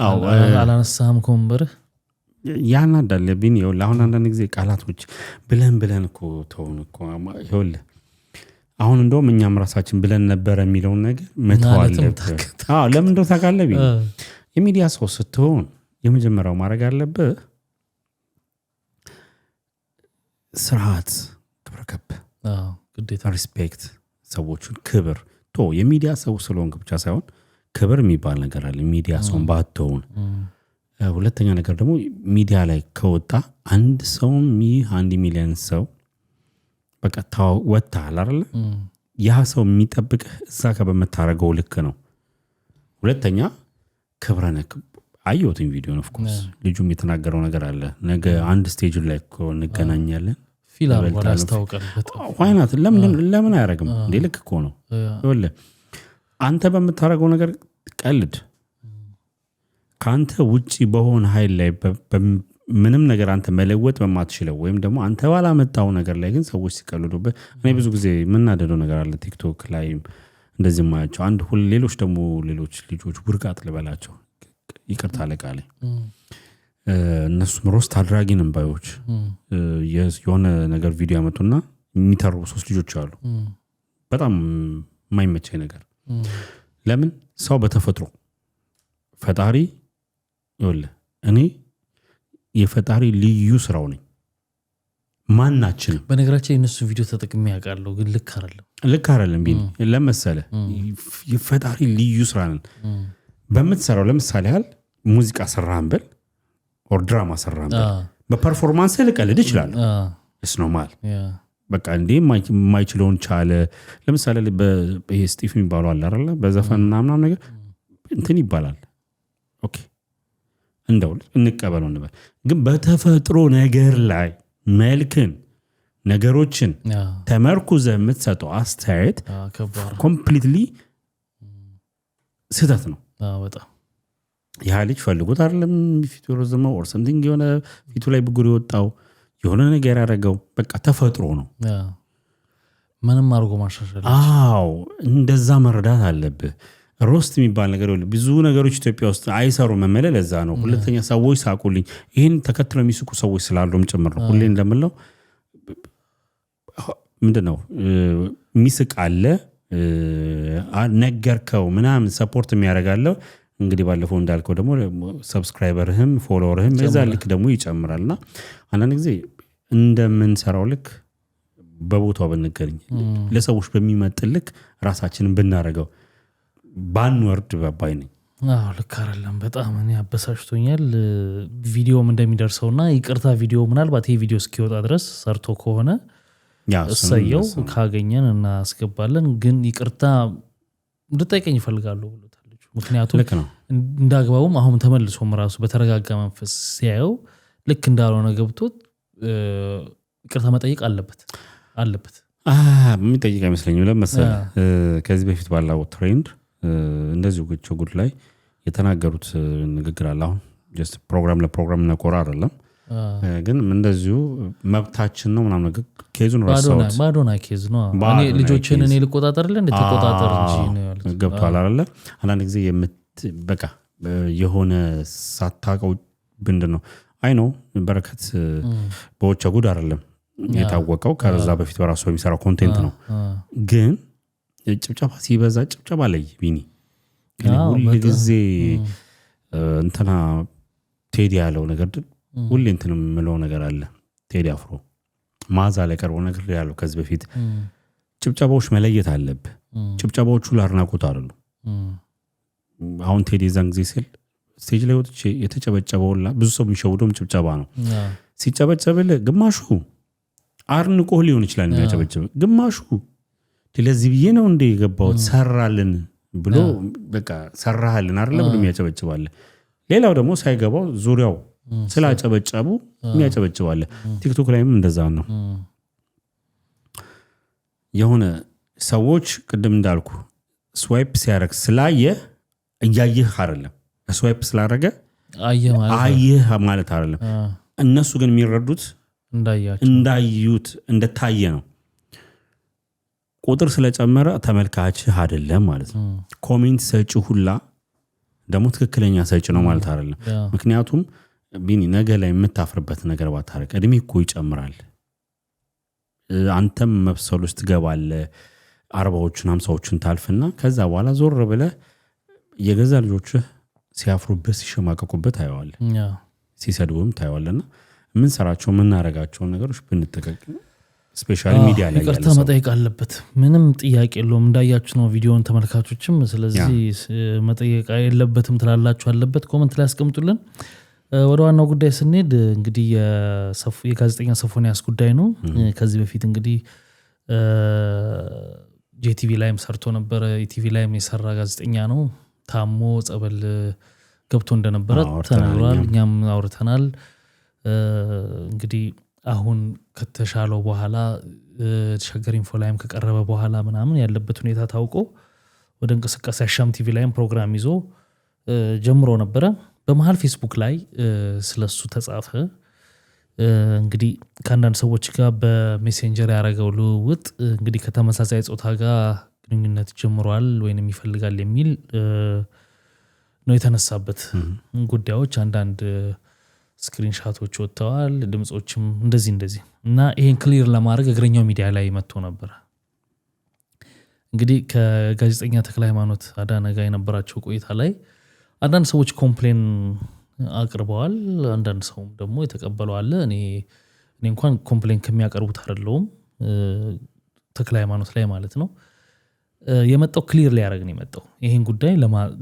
[SPEAKER 2] አው አላነሳም ኮምበር
[SPEAKER 1] ያናዳለብኝ ይኸውልህ አሁን አንዳንድ ጊዜ ቃላቶች ብለን እኮ ተውን እኮ ይኸውልህ አሁን እንደውም እኛም ራሳችን ብለን ነበር የሚለውን ነገር መተው አለብህ ለምን እንደው ታውቃለህ የሚዲያ ሰው ስትሆን የመጀመሪያው ማድረግ አለብህ ስርዓት ክብረከብ
[SPEAKER 2] ግዴታ
[SPEAKER 1] ሪስፔክት ሰዎችን ክብር የሚዲያ ሰው ስለሆንክ ብቻ ሳይሆን ክብር የሚባል ነገር አለ ሚዲያ ሰውን ባትሆን ሁለተኛ ነገር ደግሞ ሚዲያ ላይ ከወጣ አንድ ሰው 1 ሚሊዮን ሰው በቃ ወጣል አይደል ያ ሰው የሚጠብቅህ እዛ ከበመታረገው ልክ ነው ሁለተኛ ክብረነክ አየሁትን ቪዲዮ ነው ኦፍኮርስ ልጁም የተናገረው ነገር አለ ነገ አንድ ስቴጅ ላይ እንገናኛለን
[SPEAKER 2] ፊላር ወላስታውቀን
[SPEAKER 1] ዋይናት ለምን አያረግም እንዴ ልክ እኮ ነው ይኸውልህ አንተ በመታረገው ነገር ቀልድ ካንተ ውጪ በሆነ ኃይል ላይ ምንም ነገር አንተ መለወጥ በማትችለው ወይም ደግሞ አንተ ባላመጣው ነገር ላይ ግን ሰዎች ሲቀልዱበት እኔ ብዙ ጊዜ ምናደደው ነገር አለ ቲክቶክ ላይ እንደዚህ ማያቸው አንድ ሌሎች ደግሞ ሌሎች ልጆች ውርቃት ልበላቸው ይቅርታ ለቃለ እነሱም ሮስት አድራጊ ነንባዮች የሆነ ነገር ቪዲዮ ያመጡና የሚተርቡ 3 ልጆች አሉ በጣም የማይመቸኝ ነገር ለምን ሰው በተፈጥሮ ፈጣሪ ይኸውልህ እኔ የፈጣሪ ልዩ ስራው ነኝ ማናችንም
[SPEAKER 2] በነገራችን እነሱ ቪዲዮ ተጠቅሜ ያውቃለሁ ግን ልክ አይደለም ቢን ለምሳሌ የፈጣሪ ልዩ ስራ ነን በመትሰራው ለምሳሌ ያህል ሙዚቃ ሰራንበል ኦር ድራማ ሰራንበል በፐርፎርማንስ ልቀልድ ይችላል እስ ኖርማል በቃ እንዴ ማይችለውን ቻለ ለምሳሌ በስቲፍ የሚባለው አለ አይደል በዘፈንና ምናምን ነገር እንትን ይባላል ኦኬ እንደው እንቀበለው እንበል ግን በተፈጥሮ ነገር ላይ መልክን ነገሮችን ተመርኩዘ የምትሰጠው አስተያየት ኮምፕሊትሊ ስህተት ነው በጣም
[SPEAKER 1] ያ ልጅ ፈልጎት አይደለም ፊቱ ረዘመው ኦር ሰምቲንግ የሆነ ፊቱ ላይ ብጉር ይወጣው የሆነ ነገር ያደረገው በቃ ተፈጥሮ ነው
[SPEAKER 2] ምንም አርጎ ማሻሻል
[SPEAKER 1] አዎ እንደዛ መረዳት አለብህ ሮስት የሚባል ነገር ብዙ ነገሮች ኢትዮጵያ ውስጥ አይሰሩ መመለል ለዛ ነው ሁለተኛ ሰዎች ሳቁልኝ ይሄን ተከትለው የሚስቁ ሰዎች ስላሉም ጭምር ነው ሁሌ እንደምለው ምንድነው ሚስቅ አለ ነገርከው ምናምን ሰፖርት የሚያደርጋለው እንግዲህ ባለፈው እንዳልከው ደግሞ ሰብስክራይበርህም ፎሎወርህም በዛ ልክ ደግሞ ይጨምራልና አንዳንድ ጊዜ እንደምንሰራው ልክ በቦታው ብንገኝ ለሰዎች በሚመጥን ልክ ራሳችንን ብናረጋው ባንወርድ ባባይ ነኝ።
[SPEAKER 2] ልክ አይደለም። በጣም እኔ አበሳጭቶኛል። ቪዲዮም እንደሚደርሰውና ይቅርታ ቪዲዮ ምናልባት ይሄ ቪዲዮ እስኪወጣ ድረስ ሰርቶ ከሆነ እሰየው ካገኘን እናስገባለን። ግን ይቅርታ እንድጠይቀኝ ይፈልጋሉ ብሎታለች። ምክንያቱም እንዳግባቡም አሁን ተመልሶም ራሱ በተረጋጋ መንፈስ ሲያየው ልክ እንዳልሆነ ገብቶት ይቅርታ መጠየቅ አለበት።
[SPEAKER 1] የሚጠይቅ አይመስለኝም። ለምሳሌ ከዚህ በፊት ባለው ትሬንድ እንደዚሁ ጉድ ላይ የተናገሩት ንግግር አለ። አሁን ጀስት ፕሮግራም ለፕሮግራም ነቆራ አይደለም ግን እንደዚሁ መብታችን ነው ምናምን ነገር ኬዙን ራሳውት
[SPEAKER 2] ማዶና ኬዝ ነው። እኔ ልጆችን እኔ ልቆጣጠርልህ እንዴ ተቆጣጠር እንጂ ነው ያሉት።
[SPEAKER 1] ገብቷል አይደለ? አንዳንድ ጊዜ በቃ የሆነ ሳታውቀው ምንድነው አይ ነው በረከት በወቸ ጉድ አይደለም የታወቀው ከዛ በፊት በራሱ የሚሰራው ኮንቴንት ነው። ግን ጭብጨባ ሲበዛ ጭብጨባ ላይ ቢኒ ሁሉ ጊዜ እንትና ቴዲ ያለው ነገር ሁሉ እንትንም ምለው ነገር አለ። ቴዲ አፍሮ ማዛ ላይ ቀርቦ ነገር ያለው ከዚህ በፊት ጭብጨባዎች መለየት አለብህ። ጭብጨባዎቹ ለአድናቆት አይደሉም። አሁን ቴዲ ዛን ጊዜ ሲል ስቴጅ ላይ ወጥቼ የተጨበጨበውላ ብዙ ሰው የሚሸውደውም ጭብጨባ ነው። ሲጨበጨብልህ ግማሹ አርንቆህ ሊሆን ይችላል የሚያጨበጭብ፣ ግማሹ ለዚህ ብዬ ነው እንደ የገባሁት ሰራልን ብሎ በቃ ሰራሃልን አይደለ ብሎ የሚያጨበጭባል። ሌላው ደግሞ ሳይገባው ዙሪያው ስላጨበጨቡ የሚያጨበጭባል። ቲክቶክ ላይም እንደዛ ነው። የሆነ ሰዎች ቅድም እንዳልኩ ስዋይፕ ሲያረግ ስላየ እያየህ አይደለም፣ ስዋይፕ ስላረገ አየህ ማለት አይደለም። እነሱ ግን የሚረዱት እንዳዩት እንደታየ ነው። ቁጥር ስለጨመረ ተመልካችህ አይደለም ማለት ነው። ኮሜንት ሰጪ ሁላ ደግሞ ትክክለኛ ሰጪ ነው ማለት አይደለም። ምክንያቱም ቢኒ ነገ ላይ የምታፍርበት ነገር ባታረቅ እድሜ እኮ ይጨምራል። አንተም መብሰል ውስጥ ትገባለህ። 40ዎቹን 50ዎቹን ታልፍና ከዛ በኋላ ዞር ብለህ የገዛ ልጆችህ ሲያፍሩበት ሲሸማቀቁበት ታየዋለህ፣ ሲሰድቡም ታየዋለህና ምን ሰራቸው ምን አረጋቸው ነገሮች ብንጠቀቅ ስፔሻሊ ሚዲያ ላይ
[SPEAKER 2] ይቅርታ መጠየቅ አለበት። ምንም ጥያቄ የለውም። እንዳያችሁ ነው ቪዲዮውን ተመልካቾችም። ስለዚህ መጠየቅ የለበትም ትላላችሁ አለበት። ኮሜንት ላይ አስቀምጡልን። ወደ ዋናው ጉዳይ ስንሄድ እንግዲህ የጋዜጠኛ ሶፎንያስ ጉዳይ ነው። ከዚህ በፊት እንግዲህ ጄቲቪ ላይም ሰርቶ ነበር። ኢቲቪ ላይም የሰራ ጋዜጠኛ ነው። ታሞ ጸበል ገብቶ እንደነበረ ተነግሯል። እኛም አውርተናል። እንግዲህ አሁን ከተሻለው በኋላ ሸገር ኢንፎ ላይም ከቀረበ በኋላ ምናምን ያለበት ሁኔታ ታውቆ ወደ እንቅስቃሴ አሻም ቲቪ ላይም ፕሮግራም ይዞ ጀምሮ ነበረ። በመሃል ፌስቡክ ላይ ስለሱ ተጻፈ። እንግዲህ ከአንዳንድ ሰዎች ጋር በሜሴንጀር ያደረገው ልውውጥ እንግዲህ ከተመሳሳይ ጾታ ጋር ግንኙነት ጀምሯል ወይንም ይፈልጋል የሚል ነው የተነሳበት ጉዳዮች። አንዳንድ ስክሪንሻቶች ወጥተዋል፣ ድምጾችም እንደዚህ እና ይሄን ክሊር ለማድረግ እግረኛው ሚዲያ ላይ መጥቶ ነበር። እንግዲህ ከጋዜጠኛ ተክለ ሃይማኖት አዳነ ጋር የነበራቸው ቆይታ ላይ አንዳንድ ሰዎች ኮምፕሌን አቅርበዋል። አንዳንድ ሰው ደግሞ የተቀበለው አለ። እኔ እንኳን ኮምፕሌን ከሚያቀርቡት አይደለሁም፣ ተክለ ሃይማኖት ላይ ማለት ነው። የመጣው ክሊር ላይ ያደረግ ነው የመጣው። ይሄን ጉዳይ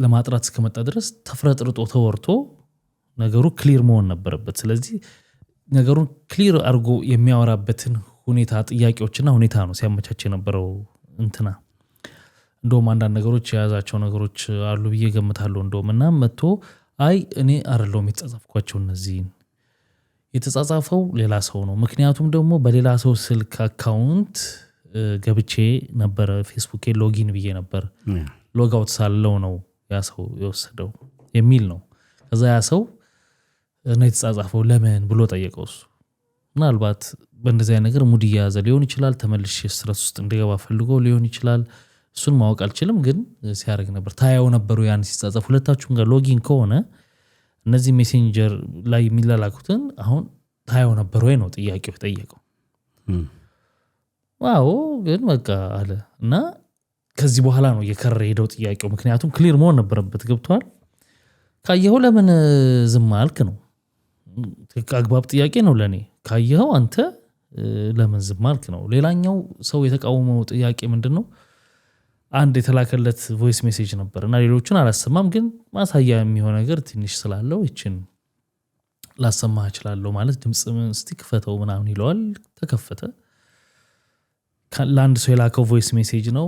[SPEAKER 2] ለማጥራት እስከመጣ ድረስ ተፍረጥርጦ ተወርቶ ነገሩ ክሊር መሆን ነበረበት። ስለዚህ ነገሩን ክሊር አድርጎ የሚያወራበትን ሁኔታ ጥያቄዎችና ሁኔታ ነው ሲያመቻች የነበረው እንትና። እንደውም አንዳንድ ነገሮች የያዛቸው ነገሮች አሉ ብዬ ገምታለሁ። እንደውም እና መጥቶ አይ እኔ አይደለሁም የተጻጻፍኳቸው፣ እነዚህን የተጻጻፈው ሌላ ሰው ነው። ምክንያቱም ደግሞ በሌላ ሰው ስልክ አካውንት ገብቼ ነበረ፣ ፌስቡኬ ሎጊን ብዬ ነበር፣ ሎጋውት ሳለው ነው ያ ሰው የወሰደው የሚል ነው። ከዛ ያ ሰው ነው የተጻጻፈው ለምን ብሎ ጠየቀው። እሱ ምናልባት በእንደዚህ አይነት ነገር ሙድ እየያዘ ሊሆን ይችላል፣ ተመልሼ ስትረስ ውስጥ እንዲገባ ፈልጎ ሊሆን ይችላል። እሱን ማወቅ አልችልም፣ ግን ሲያደርግ ነበር። ታያው ነበሩ ያን ሲጻጻፍ። ሁለታችሁም ጋር ሎጊን ከሆነ እነዚህ ሜሴንጀር ላይ የሚላላኩትን አሁን ታያው ነበር ወይ ነው ጥያቄው ጠየቀው። ዋው ግን በቃ አለ እና ከዚህ በኋላ ነው የከረ ሄደው ጥያቄው። ምክንያቱም ክሊር መሆን ነበረበት። ገብቷል። ካየኸው ለምን ዝም አልክ ነው አግባብ ጥያቄ ነው ለኔ ካየኸው አንተ ለምን ዝም አልክ ነው ሌላኛው ሰው የተቃወመው ጥያቄ ምንድነው አንድ የተላከለት ቮይስ ሜሴጅ ነበርና ሌሎቹን አላሰማም ግን ማሳያ የሚሆን ነገር ትንሽ ስላለው እቺን ላሰማህ እችላለሁ ማለት ድምጽ እስቲ ክፈተው ምናምን ይለዋል ተከፈተ ለአንድ ሰው የላከው ቮይስ ሜሴጅ ነው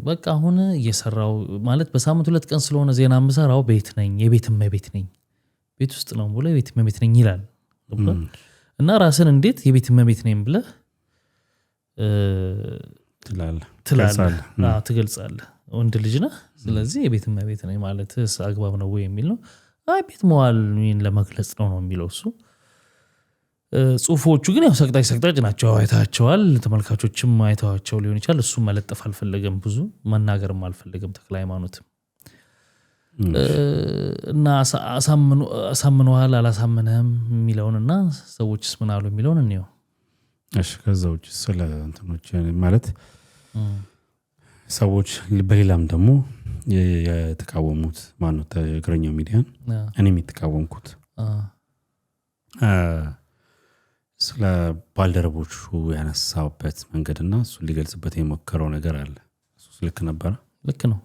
[SPEAKER 2] በቃ አሁን እየሰራው ማለት በሳምንት 2 ቀን ስለሆነ ዜና ምሰራው ቤት ነኝ የቤትም ቤት ነኝ ቤት ውስጥ ነው ብሎ የቤትም ቤት ነኝ ይላል እና ራስን እንዴት የቤትም ቤት ነኝ ብለ ትገልጻለህ ወንድ ልጅ ነህ ስለዚህ የቤትም ቤት ነኝ ማለት አግባብ ነው ወይ የሚል ነው አይ ቤት መዋል ምን ለመግለጽ ነው የሚለው እሱ ጽሁፎቹ ግን ያው ሰቅጣጭ ናቸው አይታቸዋል ተመልካቾችም አይታቸው ሊሆን ይችላል እሱ መለጠፍ አልፈለገም ብዙ መናገርም አልፈለገም ተክለ ሃይማኖት እና አሳምነዋል አላሳመነም የሚለውንና ሰዎችስ ምን አሉ የሚለውን እንየው
[SPEAKER 1] እሺ ከዛውጭ ስለ እንትኖች ማለት ሰዎች በሌላም ደግሞ የተቃወሙት ማን ነው ተግረኛው ሚዲያን እኔም የተቃወምኩት ስለ ባልደረቦቹ ያነሳውበት መንገድና እሱ ሊገልጽበት የሞከረው ነገር አለ እሱ ልክ ነበር
[SPEAKER 2] ልክ ነው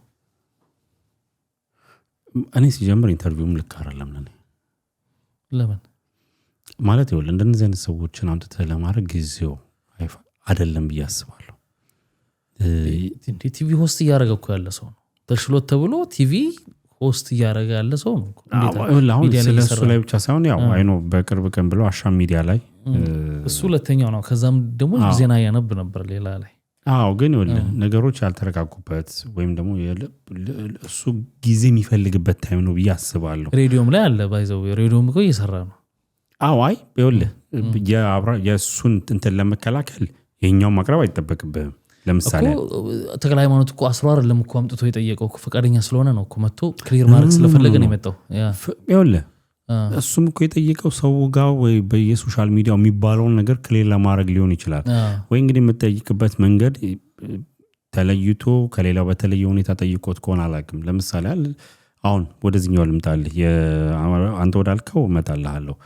[SPEAKER 1] እኔ ሲጀምር ኢንተርቪውም ልክ አይደለም
[SPEAKER 2] ለምን
[SPEAKER 1] ማለት ይወል እንደነዚህ አይነት ሰዎችን አንተ ለማድረግ ጊዜው አይደለም ብያስባለሁ
[SPEAKER 2] ቲቪ ሆስት ያደረገው ያለ ሰው ነው ተሽሎት ተብሎ ቲቪ ሆስት ያደረገ ያለ ሰው ነው
[SPEAKER 1] አሁን ስለሱ ላይ ብቻ ሳይሆን ያው አይኖ በቅርብ ቀን ብሎ አሻም ሚዲያ ላይ
[SPEAKER 2] እሱ ሁለተኛው ነው ከዛም ደግሞ ዜና ያነብ ነበር ሌላ ላይ
[SPEAKER 1] ግን ነገሮች ያልተረጋጉበት ወይም ደግሞ እሱ ጊዜ የሚፈልግበት ታይም ነው ብያስባለሁ
[SPEAKER 2] ሬዲዮም ላይ አለ ባይዘው ሬዲዮም እኮ እየሰራ ነው
[SPEAKER 1] አይ ይኸውልህ የእሱን እንትን ለመከላከል ይሄኛው ማቅረብ አይጠበቅብህም ለምሳሌ
[SPEAKER 2] ተክለ ሃይማኖት እኮ አስሮ አይደለም እኮ አምጥቶ የጠየቀው ፈቃደኛ ስለሆነ ነው እኮ መጥቶ ክሊር ማድረግ ስለፈለገ ነው የመጣው
[SPEAKER 1] ይኸውልህ እሱም እኮ የጠየቀው ሰው ጋር ወይ በየሶሻል ሚዲያው የሚባለውን ነገር ክሊር ለማድረግ ሊሆን ይችላል ወይ እንግዲህ የምትጠይቅበት መንገድ ተለይቶ ከሌላው በተለየ ሁኔታ ጠይቆት ከሆነ አላውቅም ለምሳሌ አሁን ወደዚህኛው ልምጣልህ አንተ ወዳልከው እመጣልሃለሁ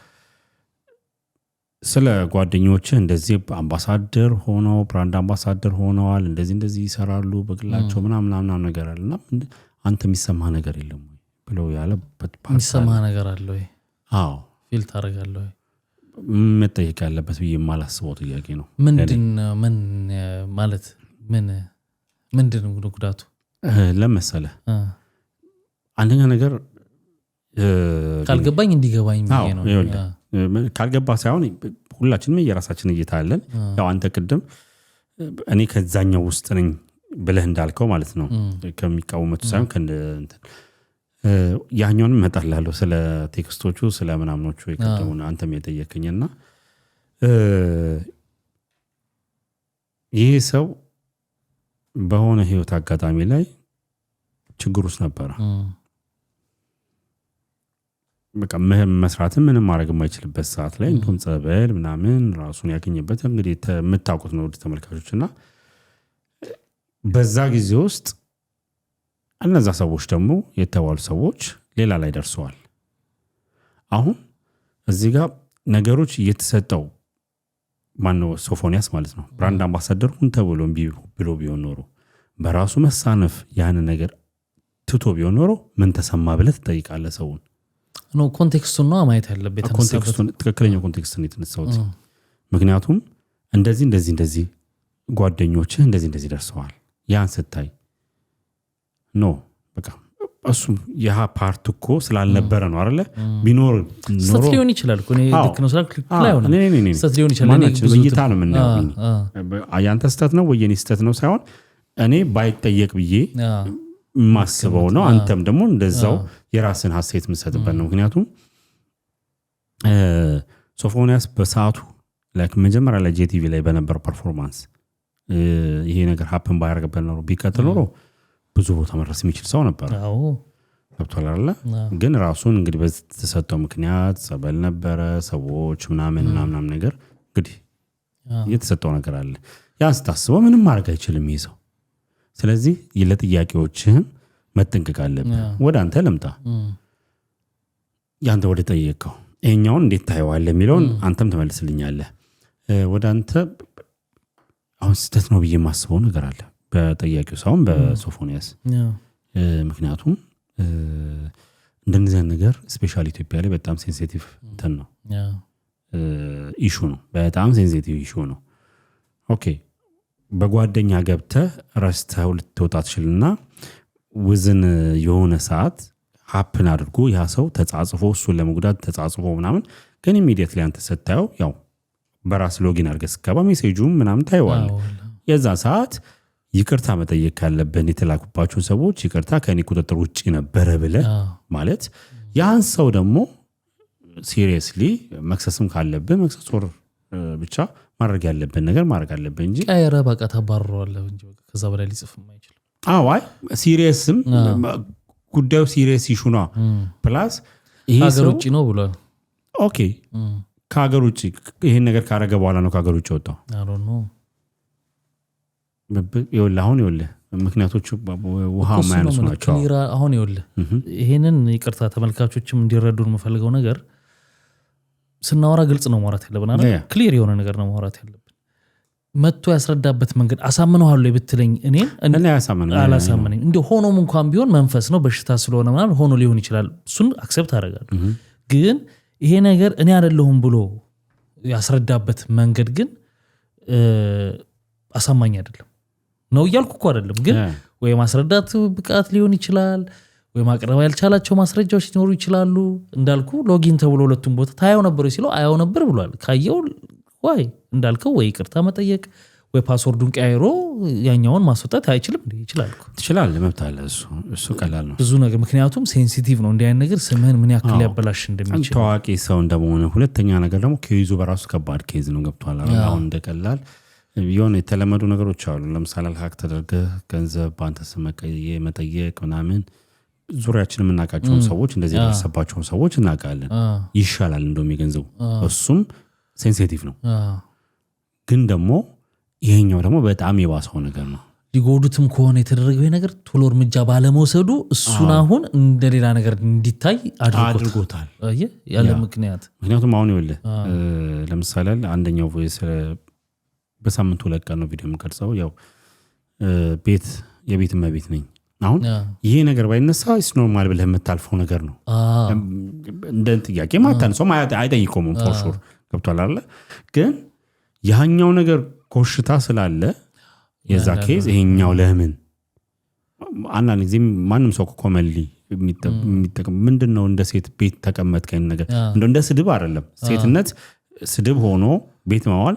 [SPEAKER 1] ስለ ጓደኞች እንደዚህ አምባሳደር ሆነው ብራንድ አምባሳደር ሆነዋል እንደዚህ ይሰራሉ በግላቸው ምናምን ነገር አለና አንተ የሚሰማ ነገር የለም ብሎ ያለበት
[SPEAKER 2] የሚሰማ ነገር አለ ወይ
[SPEAKER 1] አዎ
[SPEAKER 2] ፊል ታረጋለህ
[SPEAKER 1] መጠየቅ ያለበት በየማላስበው ጥያቄ ነው
[SPEAKER 2] ምን ማለት ምንድነው ጉዳቱ
[SPEAKER 1] ለምሳሌ አንደኛ ነገር
[SPEAKER 2] ካልገባኝ እንዲገባኝ ነው
[SPEAKER 1] ካልገባ ሳይሆን ሁላችንም የራሳችን እይታ አለን ያው አንተ ቅድም እኔ ከዛኛው ውስጥ ነኝ ብለህ እንዳልከው ማለት ነው ከሚቃወሙት ሳይሆን ያኛውን መጣላለሁ ስለ ቴክስቶቹ ስለ ምናምኖቹ የቀደሙና አንተም የጠየቀኝና ይሄ ሰው በሆነ ህይወት አጋጣሚ ላይ ችግር ውስጥ ነበር በቃ መስራትም ምንም ማድረግ የማይችልበት ሰዓት ላይ እንደውም ጸበል ምናምን ራሱን ያገኘበት እንግዲህ የምታውቁት ነው ተመልካቾችና በዛ ጊዜ ውስጥ እነዛ ሰዎች ደግሞ የተባሉ ሰዎች ሌላ ላይ ደርሰዋል አሁን እዚህ ጋር ነገሮች እየተሰጠው ማነው ሶፎንያስ ማለት ነው ብራንድ አምባሳደር ሁን ተብሎ ብሎ ቢሆን ኖሮ በራሱ መሳነፍ ያን ነገር ትቶ ቢሆን ኖሮ ምን ተሰማ ብለህ ትጠይቃለህ ሰውን
[SPEAKER 2] ነው ኮንቴክስቱን ነው ማየት ያለበት
[SPEAKER 1] ኮንቴክስቱን ትክክለኛ ኮንቴክስቱን የተነሳውት ምክንያቱም እንደዚህ ጓደኞችህ እንደዚህ ደርሰዋል ያን ስታይ ኖ በቃ እሱ ያ ፓርት እኮ ስላልነበረ ነው አይደለ ቢኖር
[SPEAKER 2] ኖሮ ሊሆን ይችላል እኮ እኔ ልክ ነው ስላልኩ
[SPEAKER 1] እኔ
[SPEAKER 2] ስህተት ሊሆን ይችላል
[SPEAKER 1] እኔ በይታ ነው የምናየው ያንተ ስህተት ነው ወይ የኔ ስህተት ነው ሳይሆን እኔ ባይጠየቅ ብዬ ማስበው ነው አንተም ደግሞ እንደዛው የራስን ሐሴት መስጠትበት ነው ምክንያቱም ሶፎንያስ በሰዓቱ ላይክ መጀመሪያ ላይ ጄቲቪ ላይ በነበር ፐርፎርማንስ ይሄ ነገር ሀፕን ባያደርግበት ነው ቢቀጥል ኖሮ ብዙ ቦታ መድረስ የሚችል ሰው ነበር
[SPEAKER 2] አዎ
[SPEAKER 1] ገብቷል አይደል ግን ራሱን እንግዲህ በተሰጠው ምክንያት ሰበል ነበረ ሰዎች ምናምን ነገር እንግዲህ የተሰጠው ነገር አለ ያን ስታስበው ምንም ማድረግ አይችልም ይዘው ስለዚህ ለጥያቄዎችህም መጠንቀቅ አለብህ ወደ አንተ ልምጣ ያንተ ወደ ጠየቀው ይሄኛውን እንዴት ታየዋለህ የሚለውን አንተም ተመልስልኛለህ። ወደ አንተ አሁን ስህተት ነው ብዬ የማስበው ነገር አለ በጠያቂው ሳይሆን በሶፎንያስ። ምክንያቱም እንደዚህ ነገር ስፔሻሊ ኢትዮጵያ ላይ በጣም ሴንሲቲቭ እንትን ነው ኢሹ ነው፣ በጣም ሴንሲቲቭ ኢሹ ነው። ኦኬ በጓደኛ ገብተህ ረስተህ ልትወጣ ትችልና ውዝን የሆነ ሰዓት ሀፕን አድርጎ ያ ሰው ተጻጽፎ እሱን ለመጉዳት ተጻጽፎ ምናምን ግን ኢሚዲየትሊ አንተ ስታየው ያው በራስ ሎጊን አድርገህ ስገባ ሜሴጁም ምናምን ታየዋለህ። የዛ ሰዓት ይቅርታ መጠየቅ ካለብን የተላኩባቸው ሰዎች ይቅርታ ከኔ ቁጥጥር ውጪ ነበረ ብለህ ማለት ያን ሰው ደግሞ ሲሪየስሊ መክሰስም ካለብህ መክሰስ ወር ብቻ ማድረግ ያለብን ነገር ማድረግ አለብን እንጂ
[SPEAKER 2] ቀየረ በቃ ተባረዋለህ እንጂ ከዛ በላይ ሊጽፍም አይችልም።
[SPEAKER 1] አይ ሲሪየስም ጉዳዩ ሲሪየስ ኢሹ ነው። ፕላስ ይሄ
[SPEAKER 2] ሀገር ውጪ ነው ብሏል።
[SPEAKER 1] ኦኬ ከሀገር ውጪ ይሄን ነገር ካረገ በኋላ ነው ከሀገር ውጪ ወጣው።
[SPEAKER 2] አይ ዶንት ኖ
[SPEAKER 1] አሁን ይኸውልህ ምክንያቶቹ ውሃ ማያነሱ ናቸው።
[SPEAKER 2] አሁን ይኸውልህ ይሄንን ይቅርታ ተመልካቾችም እንዲረዱን የምፈልገው ነገር ስናወራ ግልጽ ነው ማውራት ያለብን አይደል? ክሊር የሆነ ነገር ነው ማውራት ያለብን። መጥቶ ያስረዳበት መንገድ አሳምነዋለሁ ብትለኝ እኔን አላሳመነኝ እንደው ሆኖም እንኳን ቢሆን መንፈስ ነው በሽታ ስለሆነ ምናምን ሆኖ ሊሆን ይችላል። እሱን አክሰፕት አደርጋለሁ። ግን ይሄ ነገር እኔ አይደለሁም ብሎ ያስረዳበት መንገድ ግን አሳማኝ አይደለም ነው እያልኩ እኮ አይደለም። ግን ወይ ማስረዳት ብቃት ሊሆን ይችላል ወይ ማቅረብ ያልቻላቸው ማስረጃዎች ሊኖሩ ይችላሉ። እንዳልኩ ሎጊን ተብሎ ሁለቱም ቦታ ታየው ነበር ሲለው አያው ነበር ብሏል። ካየው ወይ እንዳልከው ወይ ይቅርታ መጠየቅ ወይ ፓስወርዱን ቀይሮ ያኛውን ማስወጣት አይችልም እንዴ? ይችላል እኮ
[SPEAKER 1] ትችላለህ፣ መብት አለ። እሱ ቀላል ነው ብዙ
[SPEAKER 2] ነገር ምክንያቱም ሴንሲቲቭ ነው እንዲህ አይነት ነገር ስምህን ምን ያክል ያበላሽ እንደሚችል
[SPEAKER 1] ታዋቂ ሰው እንደመሆነ። ሁለተኛ ነገር ደግሞ ኬዙ በራሱ ከባድ ኬዝ ነው። ገብቷል አይደል? አሁን እንደቀላል የሆነ የተለመዱ ነገሮች አሉ። ለምሳሌ ሀክ ተደርገህ ገንዘብ በአንተ ስም መጠየቅ ምናምን ዙሪያችን የምናውቃቸውን ሰዎች እንደዚህ የደረሰባቸውን ሰዎች እናውቃለን። ይሻላል እንደውም የገንዘቡ እሱም ሴንሲቲቭ ነው። ግን ደግሞ ይሄኛው ደግሞ በጣም የባሰው ነገር ነው።
[SPEAKER 2] ሊጎዱትም ከሆነ የተደረገው ነገር ቶሎ እርምጃ ባለመውሰዱ እሱን አሁን እንደሌላ ነገር እንዲታይ
[SPEAKER 1] አድርጎታል
[SPEAKER 2] ያለ ምክንያት።
[SPEAKER 1] ምክንያቱም አሁን ይኸውልህ ለምሳሌ አንደኛው በሳምንቱ 2 ቀን ነው ቪዲዮ የምቀርጸው። ያው የቤት እመቤት ነኝ። አሁን ይሄ ነገር ባይነሳ ኖርማል ብለህ የምታልፈው ነገር ነው። እንደ ጥያቄ ማታነሳው አይጠይቀውም ፎር ሹር ገብቷል አይደል? ግን ያኛው ነገር ኮሽታ ስላለ የዛ ኬዝ ይሄኛው ለምን አንዳንድ ጊዜ ማንም ሰው ኮመንሊ የሚጠቅም ምንድነው እንደ ሴት ቤት ተቀመጥ ከእነ ነገር እንደ ስድብ አይደለም። ሴትነት ስድብ ሆኖ ቤት ማዋል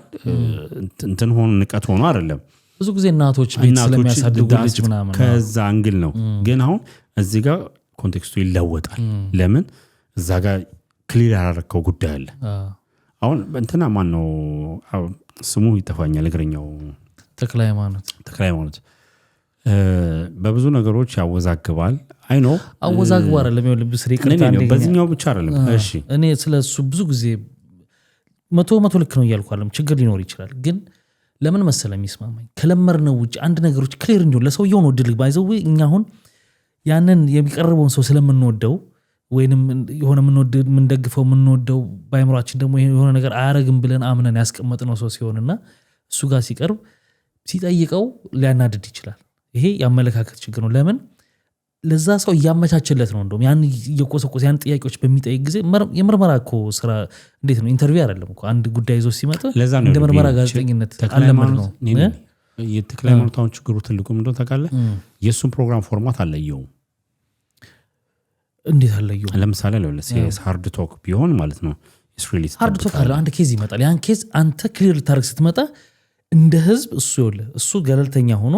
[SPEAKER 1] እንትን ሆኖ ንቀት ሆኖ አይደለም።
[SPEAKER 2] ብዙ ጊዜ እናቶች ቤት ስለሚያሳድጉ ልጅ ምናምን
[SPEAKER 1] ከዛ አንግል ነው። ግን አሁን እዚህ ጋር ኮንቴክስቱ ይለወጣል። ለምን እዛ ጋር ክሊር ያደረከው ጉዳይ አለ። አሁን እንትና ማን ነው ስሙ ይጠፋኛል፣ እግረኛው
[SPEAKER 2] ተክለ ሃይማኖት
[SPEAKER 1] በብዙ ነገሮች ያወዛግባል። አይ ኖ
[SPEAKER 2] አወዛግባ አይደለም ይኸውልህ ብስሪ ቅርታ እንደ
[SPEAKER 1] በዚህኛው ብቻ አይደለም። እሺ
[SPEAKER 2] እኔ ስለሱ ብዙ ጊዜ መቶ ልክ ነው እያልኳለም ችግር ሊኖር ይችላል። ግን ለምን መሰለህ የሚስማማኝ ከለመርነው ውጭ አንድ ነገሮች ክሊር እንዲሆን ለሰውየው ነው ድል ባይዘው እኛ አሁን ያንን የሚቀርበውን ሰው ስለምንወደው ወይንም የሆነ የምንደግፈው የምንወደው ባይምሯችን ደግሞ የሆነ ነገር አያረግም ብለን አምነን ያስቀመጥነው ሰው ሲሆንና እሱ ጋር ሲቀርብ ሲጠይቀው ሊያናድድ ይችላል። ይሄ ያመለካከት ችግር ነው። ለምን ለዛ ሰው እያመቻቸለት ነው። እንደውም ያን እየቆሰቆሰ ያን ጥያቄዎች በሚጠይቅ ጊዜ የምርመራ እኮ ስራ እንዴት ነው ኢንተርቪው አይደለም እኮ አንድ ጉዳይ ይዞ ሲመጣ እንደ ምርመራ ጋዜጠኝነት አለመድ ነው።
[SPEAKER 1] የተክለ ሃይማኖታውን ችግሩ ትልቁ ምንድነው ታውቃለህ? የእሱን ፕሮግራም ፎርማት አለየውም።
[SPEAKER 2] እንዴት አለየው?
[SPEAKER 1] ለምሳሌ ለለስ ሃርድ ቶክ ቢሆን ማለት ነው
[SPEAKER 2] ሃርድ ቶክ አለ። አንድ ኬዝ ይመጣል። ያን ኬዝ አንተ ክሊር ልታደርግ ስትመጣ እንደ ህዝብ እሱ ገለልተኛ ሆኖ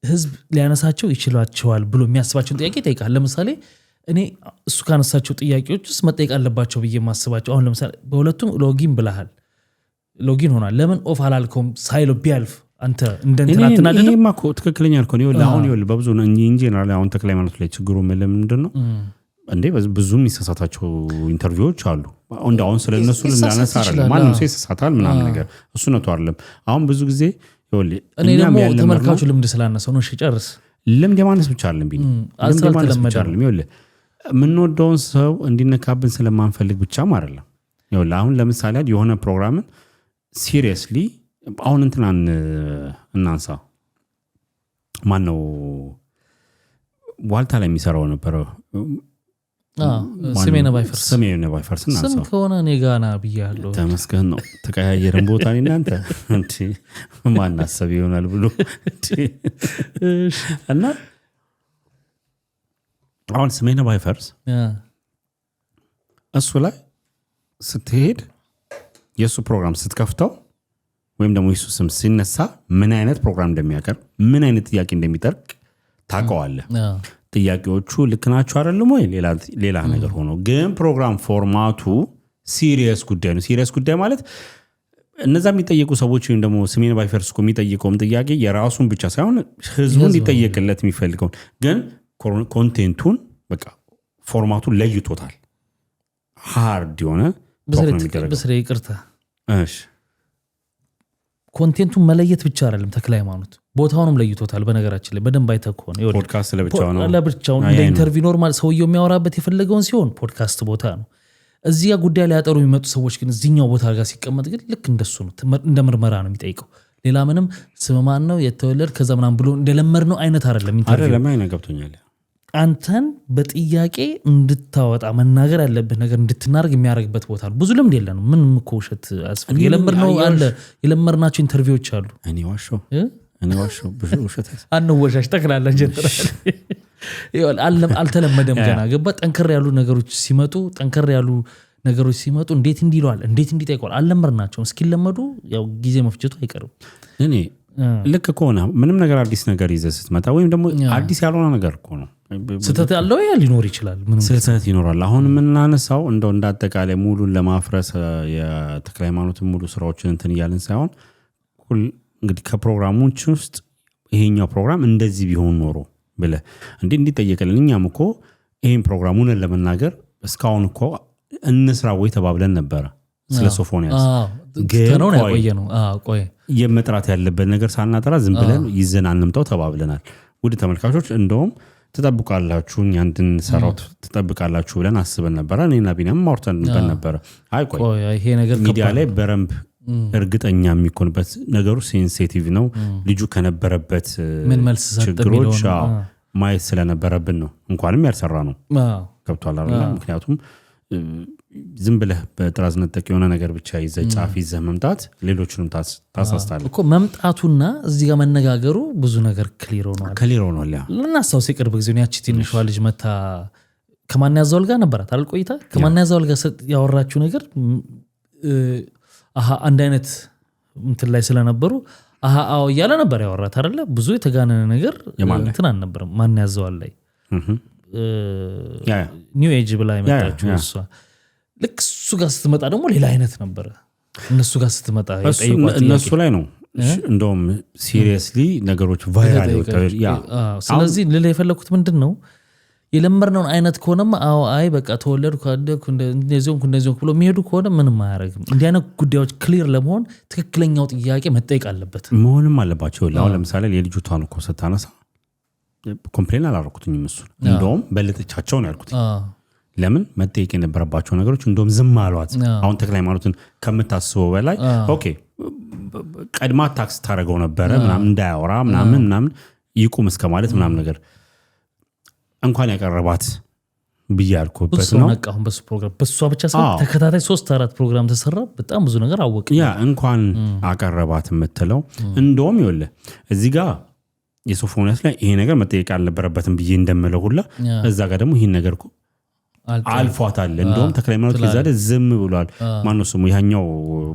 [SPEAKER 2] ህዝብ ሊያነሳቸው ይችላቸዋል ብሎ የሚያስባቸውን ጥያቄ ይጠይቃል። ለምሳሌ እኔ እሱ ካነሳቸው ጥያቄዎች ውስጥ መጠየቅ አለባቸው ብዬ የማስባቸው አሁን ለምሳሌ በሁለቱም ሎጊን ብለሃል፣ ሎጊን ሆኗል፣ ለምን ኦፍ አላልከውም ሳይሎ ቢያልፍ አንተ እንደንተናትና አይደለም?
[SPEAKER 1] ይሄማ እኮ ትክክለኛ አልከው ነው። አሁን ይኸውልህ በብዙ ኢንጂነራል አሁን ተክለ ሃይማኖት ላይ ችግሩ ምንድን ነው እንዴ? ብዙም የሚሳሳታቸው ኢንተርቪዎች አሉ። አሁን ስለነሱ ልናነሳ አይደለም፣ ማንም ሰው ይሳሳታል ምናምን ነገር እሱ ነው አይደለም። አሁን ብዙ ጊዜ
[SPEAKER 2] እኔ ደግሞ ተመልካቹ ልምድ ስላነሰው ነው። እሺ ጨርስ።
[SPEAKER 1] ልምድ የማነስ ብቻ አይደለም ቢኒ፣ ልምድ የማነስ ብቻ አይደለም። ይኸውልህ የምንወደውን ሰው እንዲነካብን ስለማንፈልግ ብቻም አይደለም። ይኸውልህ አሁን ለምሳሌ የሆነ ፕሮግራምን ሲሪየስሊ አሁን እንትናን እናንሳ። ማን ነው ዋልታ ላይ የሚሰራው ነበር?
[SPEAKER 2] ስሜነ ባይፈርስ
[SPEAKER 1] እናንሳ።
[SPEAKER 2] ስም ከሆነ እኔ ጋና ብያለሁ።
[SPEAKER 1] ተመስገን ነው ተቀያየርን ቦታ እኔ እናንተ እንዴ ማን አሰብ ይሆናል ብሎ እና አሁን ስሜነ ባይፈርስ እሱ ላይ ስትሄድ የሱ ፕሮግራም ስትከፍተው ወይም ደግሞ የሱ ስም ሲነሳ ምን አይነት ፕሮግራም እንደሚያቀርብ ምን አይነት ጥያቄ እንደሚጠርቅ ታውቀዋለህ። ጥያቄዎቹ ልክ ናቸው አይደለም ወይ ሌላ ነገር ሆኖ ግን ፕሮግራም ፎርማቱ ሲሪየስ ጉዳይ ነው። ሲሪየስ ጉዳይ ማለት እነዛ የሚጠየቁ ሰዎች ወይም ደግሞ ስሜነ ባይፈርስ እኮ የሚጠይቀውም ጥያቄ የራሱን ብቻ ሳይሆን ህዝቡን እንዲጠየቅለት የሚፈልገው ግን ኮንቴንቱን በቃ ፎርማቱን ለይቶታል። ሃርድ የሆነ
[SPEAKER 2] በስሬ ይቅርታ ኮንቴንቱን መለየት ብቻ አይደለም ተክለ ሃይማኖት ቦታውንም ለይቶታል። በነገራችን ላይ በደንብ አይተህ ከሆነ
[SPEAKER 1] ፖድካስት ለብቻው ነው
[SPEAKER 2] ለብቻው እንደ ኢንተርቪው ኖርማል ሰውየው የሚያወራበት የፈለገውን ሲሆን ፖድካስት ቦታ ነው። እዚያ ጉዳይ ላይ ያጠሩ የሚመጡ ሰዎች ግን እዚህኛው ቦታ ጋር ሲቀመጥ ግን ልክ እንደሱ ነው። እንደ ምርመራ ነው የሚጠይቀው። ሌላ ምንም ስም ማን ነው የተወለድ ከዛ ምናምን ብሎ እንደለመድነው አይነት አይደለም። ኢንተርቪው
[SPEAKER 1] ለማይ ገብቶኛል።
[SPEAKER 2] አንተን በጥያቄ እንድታወጣ መናገር ያለብህ ነገር እንድትናርግ የሚያደርግበት ቦታ ነው። ብዙ ልምድ የለንም። ምንም እኮ ውሸት አስፈልግ የለመድነው አለ የለመድናቸው ኢንተርቪዎች አሉ።
[SPEAKER 1] እኔ ዋሸው ብዙ ውሸት
[SPEAKER 2] አንወሻሽ ተክላላ ጀጥራ አልተለመደም ገና ገባ። ጠንከር ያሉ ነገሮች ሲመጡ እንዴት እንዲለዋል እንዴት እንዲጠይቀዋል አልለመድናቸውም። እስኪለመዱ ያው ጊዜ መፍጀቱ አይቀርም።
[SPEAKER 1] እኔ ልክ ከሆነ ምንም ነገር አዲስ ነገር ይዘህ ስትመጣ ወይም ደግሞ አዲስ ያልሆነ ነገር እኮ ነው።
[SPEAKER 2] ስህተት ያለው ሊኖር ይችላል።
[SPEAKER 1] ስህተት ይኖራል። አሁን የምናነሳው እንደው እንዳጠቃላይ ሙሉን ለማፍረስ የተክለ ሃይማኖትን ሙሉ ስራዎችን እንትን እያልን ሳይሆን እንግዲህ ከፕሮግራሞች ውስጥ ይሄኛው ፕሮግራም እንደዚህ ቢሆን ኖሮ ብለህ እንዲጠየቅልን እኛም እኮ ይሄን ፕሮግራሙን ለመናገር እስካሁን እኮ እንስራ ወይ ተባብለን ነበረ። ስለ ሶፎንያስ
[SPEAKER 2] ገነው ያቆየ ነው። ቆይ
[SPEAKER 1] የመጥራት ያለበት ነገር ሳናጠራ ዝም ብለን ይዘን አንምጣው ተባብለናል። ውድ ተመልካቾች እንደውም ተጠብቃላችሁ አንድን ሰራው ተጠብቃላችሁ ብለን አስበን ነበር። እኔና ቢናም ማውርተን ነበር። አይ ቆይ
[SPEAKER 2] ይሄ ነገር
[SPEAKER 1] ሚዲያ ላይ በረምብ እርግጠኛ የሚኮንበት ነገሩ ሴንሲቲቭ ነው። ልጁ ከነበረበት
[SPEAKER 2] ምን መልስ
[SPEAKER 1] ችግሮች ማየት ስለነበረብን ነው። እንኳንም ያልሰራ ነው ገብቷል አይደል? ምክንያቱም ዝም ብለህ በጥራዝ ነጠቅ የሆነ ነገር ብቻ ይዘህ ጻፍ ይዘህ መምጣት ሌሎችንም ታሳስታለህ
[SPEAKER 2] እኮ። መምጣቱና እዚህ ጋር መነጋገሩ ብዙ ነገር ክሊር ሆኗል። ለናስታውስ የቅርብ ጊዜ ያቺ ትንሿ ልጅ መታ ከማን ያዛውል ጋር ነበራት አይደል? ቆይታ ከማን ያዛውል ጋር ያወራችው ነገር አንድ አይነት እንትን ላይ ስለነበሩ አዎ እያለ ነበር ያወራት አይደለ? ብዙ የተጋነነ ነገር እንትን አልነበረም። ማን ያዛውል ላይ ኒው ኤጅ ብላ የመጣችው እሷ ልክ እሱ ጋር ስትመጣ ደግሞ ሌላ አይነት ነበረ። እነሱ ጋር ስትመጣ
[SPEAKER 1] እነሱ ላይ ነው እንደውም ሲሪየስሊ ነገሮች ቫይራል ይወጣሉ።
[SPEAKER 2] ስለዚህ ልል የፈለኩት ምንድን ነው የለመርነውን አይነት ከሆነማ አይ በቃ ተወለድኩ አደግኩ እንደዚህ ብሎ የሚሄዱ ከሆነ ምንም አያደርግም። እንዲህ አይነት ጉዳዮች ክሊር ለመሆን ትክክለኛው ጥያቄ መጠየቅ አለበት
[SPEAKER 1] መሆንም አለባቸው። አሁን ለምሳሌ የልጅቷን እኮ ስታነሳ ኮምፕሌን አላደረኩትኝም። እሱ እንደውም በልጥቻቸው ነው ያልኩት። ለምን መጠየቅ የነበረባቸው ነገሮች እንደውም ዝም አሏት። አሁን ተክለ ሃይማኖትን ከምታስበው በላይ ኦኬ ቀድማ ታክስ ታደርገው ነበረ ምናምን እንዳያወራ ምናምን ይቁም እስከ ማለት ምናምን ነገር እንኳን ያቀረባት ብያልኩበት ነው።
[SPEAKER 2] አሁን በሱ ፕሮግራም በሷ ብቻ ሳይሆን ተከታታይ 3-4 ፕሮግራም ተሰራ። በጣም ብዙ ነገር አወቀ።
[SPEAKER 1] እንኳን አቀረባት የምትለው እንደውም ይኸውልህ እዚህ ጋር የሶፎንያስ ላይ ይሄ ነገር መጠየቅ አልነበረበትም ብዬ እንደምለው ሁላ እዛ ጋር ደግሞ ይሄን ነገር አልፏታል። እንደውም ተክለ ሃይማኖት ከዛደ ዝም ብሏል። ማነው ስሙ ያኛው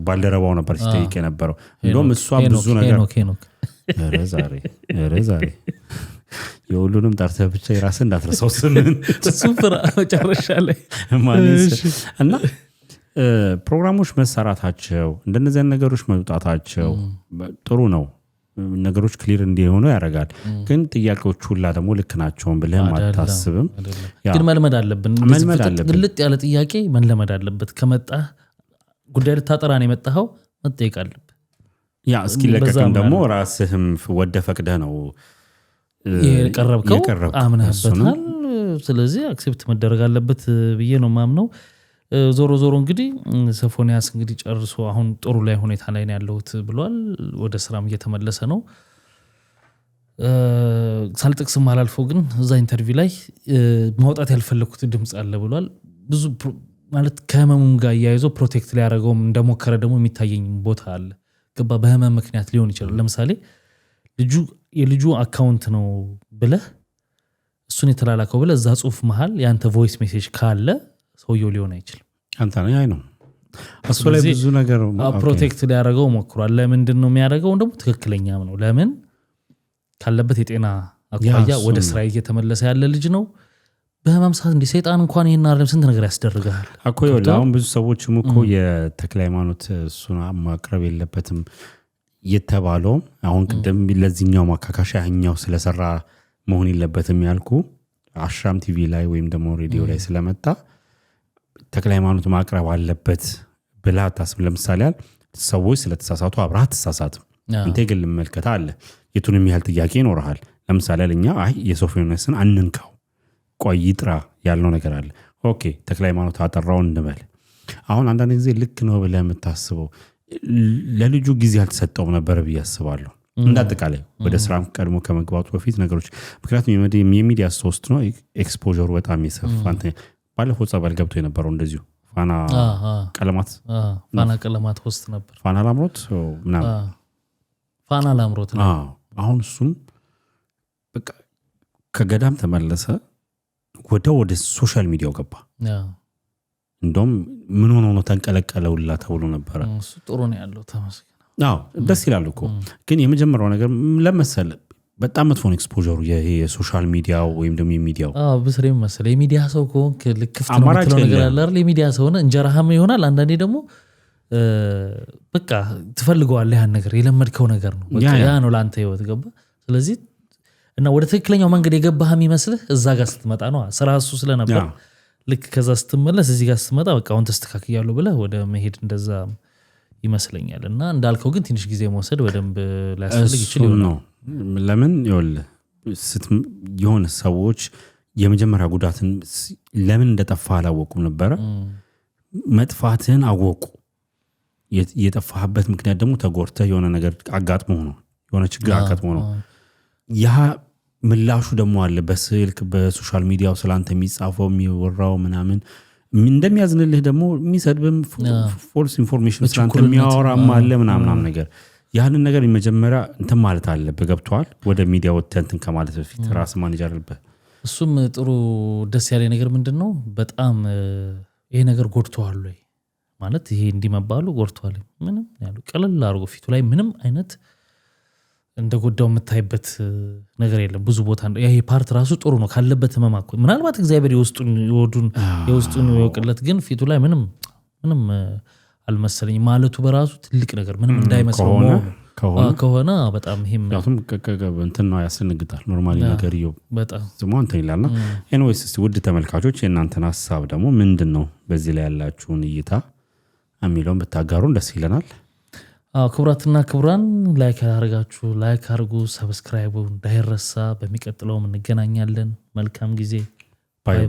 [SPEAKER 1] ባልደረባው ነበር ሲጠይቅ የነበረው። እንደውም እሷ ብዙ ነገር ዛሬ የሁሉንም ጠርተህ ብቻ የራስህ እንዳትረሳው ስምን
[SPEAKER 2] ሱፍራ መጨረሻ ላይ
[SPEAKER 1] እና ፕሮግራሞች መሰራታቸው እንደነዚህ ነገሮች መውጣታቸው ጥሩ ነው። ነገሮች ክሊር እንዲሆኑ ያደርጋል። ግን ጥያቄዎች ሁላ ደግሞ ልክ ናቸውን ብለህ አታስብም።
[SPEAKER 2] ግን መልመድ አለብን። ግልጥ ያለ ጥያቄ መለመድ አለበት። ከመጣህ ጉዳይ ልታጠራን የመጣኸው መጠየቅ አለብህ።
[SPEAKER 1] እስኪለቀቅም ደግሞ ራስህም ወደ ፈቅደህ ነው
[SPEAKER 2] የቀረብከው አምነህበታል። ስለዚህ አክሴፕት መደረግ አለበት ብዬ ነው ማምነው። ዞሮ ዞሮ እንግዲህ ሶፎንያስ እንግዲህ ጨርሶ አሁን ጥሩ ላይ ሁኔታ ላይ ነው ያለሁት ብሏል። ወደ ስራም እየተመለሰ ነው። ሳልጥቅስም አላልፈው ግን እዛ ኢንተርቪው ላይ ማውጣት ያልፈለኩት ድምጽ አለ ብሏል። ብዙ ማለት ከህመሙም ጋር ያይዞ ፕሮቴክት ላይ ያደረገውም እንደሞከረ ደግሞ የሚታየኝ ቦታ አለ። ገባ በህመም ምክንያት ሊሆን ይችላል። ለምሳሌ የልጁ አካውንት ነው ብለህ እሱን የተላላከው ብለህ እዛ ጽሁፍ መሃል ያንተ ቮይስ ሜሴጅ ካለ ሰውየው ሊሆን አይችልም።
[SPEAKER 1] አንተ ነው ያይ ነው እሱ ላይ ብዙ ነገር
[SPEAKER 2] ፕሮቴክት ሊያደርገው ሞክሯል። ለምንድን ነው የሚያደርገው? ደግሞ ትክክለኛም ነው። ለምን ካለበት የጤና አኳያ ወደ ስራ እየተመለሰ ያለ ልጅ ነው። በህመም ሰዓት እንደ ሰይጣን እንኳን ይሄን አይደለም ስንት ነገር ያስደርጋል
[SPEAKER 1] እኮ። አሁን ብዙ ሰዎችም እኮ የተክለ ሃይማኖት እሱን ማቅረብ የለበትም የተባለው አሁን ቅድም ለዚህኛው ማካካሻ ያኛው ስለሰራ መሆን የለበትም ያልኩ አሻም ቲቪ ላይ ወይም ደግሞ ሬዲዮ ላይ ስለመጣ ተክለ ሃይማኖት ማቅረብ አለበት ብላ ታስብ። ለምሳሌ ሰዎች ስለተሳሳቱ አብረህ አትሳሳትም። አንተ ግን መልከታ አለ የቱንም ያህል ጥያቄ ይኖርሃል። ለምሳሌ ለኛ አይ የሶፎንያስን አንንካው ቆይ ይጥራ ያለው ነገር አለ። ኦኬ ተክለ ሃይማኖት አጠራው እንበል። አሁን አንዳንድ ጊዜ ልክ ነው ብለህ የምታስበው ለልጁ ጊዜ አልተሰጠውም ነበር ብዬ አስባለሁ። እንዳጠቃላይ ወደ ስራም ቀድሞ ከመግባቱ በፊት ነገሮች ምክንያቱም የሚዲያ ሶስት ነው ኤክስፖዠሩ በጣም የሰፋ ባለፈው ጸበል ገብቶ የነበረው እንደዚሁ ፋና ቀለማት ሆስት ነበር። ፋና ላምሮት አሁን እሱም በቃ ከገዳም ተመለሰ ወደ ሶሻል ሚዲያው ገባ። እንደውም ምን ሆኖ ነው ተንቀለቀለውላ ተብሎ ነበር።
[SPEAKER 2] እሱ ጥሩ ነው ያለው ተመስገን።
[SPEAKER 1] ደስ ይላል እኮ ግን የመጀመሪያው ነገር ለመሰለ በጣም መጥፎ ነው ኤክስፖዠሩ የሶሻል ሚዲያው ወይም ደግሞ የሚዲያው
[SPEAKER 2] ብስሬም መሰለ የሚዲያ ሰው ከሆንክ ልክፍት ነው የምትለው ነገር አለ አይደል? የሚዲያ ሰው ሆነ እንጀራህም ይሆናል። አንዳንዴ ደግሞ በቃ ትፈልገዋለህ ያን ነገር የለመድከው ነገር ነው በቃ ያ ነው ለአንተ ህይወት ገባ። ስለዚህ እና ወደ ትክክለኛው መንገድ የገባህ የሚመስልህ እዛ ጋር ስትመጣ ነው። ስራ እሱ ስለነበር ልክ ከዛ ስትመለስ እዚህ ጋር ስትመጣ በቃ አሁን ተስተካክያለሁ ብለህ ወደ መሄድ እንደዛ ይመስለኛል። እና እንዳልከው ግን ትንሽ ጊዜ መውሰድ በደንብ ሊያስፈልግ ይችላል ነው።
[SPEAKER 1] ለምን የሆነ ሰዎች የመጀመሪያ ጉዳትን ለምን እንደጠፋ አላወቁም ነበረ። መጥፋትን አወቁ። የጠፋህበት ምክንያት ደግሞ ተጎርተህ የሆነ ነገር አጋጥሞ ነው የሆነ ችግር አጋጥሞ ነው። ያ ምላሹ ደግሞ አለ በስልክ በሶሻል ሚዲያው ስላንተ የሚጻፈው የሚወራው ምናምን እንደሚያዝንልህ ደግሞ የሚሰድብም ፎልስ ኢንፎርሜሽን ስላንተ የሚያወራም አለ ምናምን ነገር ያንን ነገር መጀመሪያ እንትን ማለት አለብህ። ገብቷል? ወደ ሚዲያ ወጥተህ እንትን ከማለት በፊት ራስ ማኔጅ አድርገህ
[SPEAKER 2] እሱም ጥሩ ደስ ያለ ነገር ምንድነው በጣም ይሄ ነገር ጎድቷል ወይ ማለት ይሄ እንዲመባሉ ጎድቷል ምንም ያለው ቀለል አድርጎ ፊቱ ላይ ምንም አይነት እንደጎዳው የምታይበት ነገር የለም። ብዙ ቦታ ይሄ ፓርት ራሱ ጥሩ ነው ካለበት መማኮ ምናልባት እግዚአብሔር የውስጡን ይወቅለት ግን ፊቱ ላይ ምንም አልመሰለኝ ማለቱ በራሱ ትልቅ ነገር ምንም እንዳይመስለው ከሆነ በጣም ይሄም
[SPEAKER 1] ያቱም እንትን ነው ያስነግጣል። ኖርማሊ ነገር ይው በጣም ዝሞን ተይላልና ኤኒዌይስ እስቲ ውድ ተመልካቾች የእናንተን ሐሳብ ደግሞ ምንድነው በዚህ ላይ ያላችሁን እይታ አሚሎን በታጋሩን ደስ ይለናል።
[SPEAKER 2] ክቡራትና ክቡራን ላይክ አድርጉ፣ ሰብስክራይብ እንዳይረሳ። በሚቀጥለው እንገናኛለን። መልካም ጊዜ። ባይ ባይ።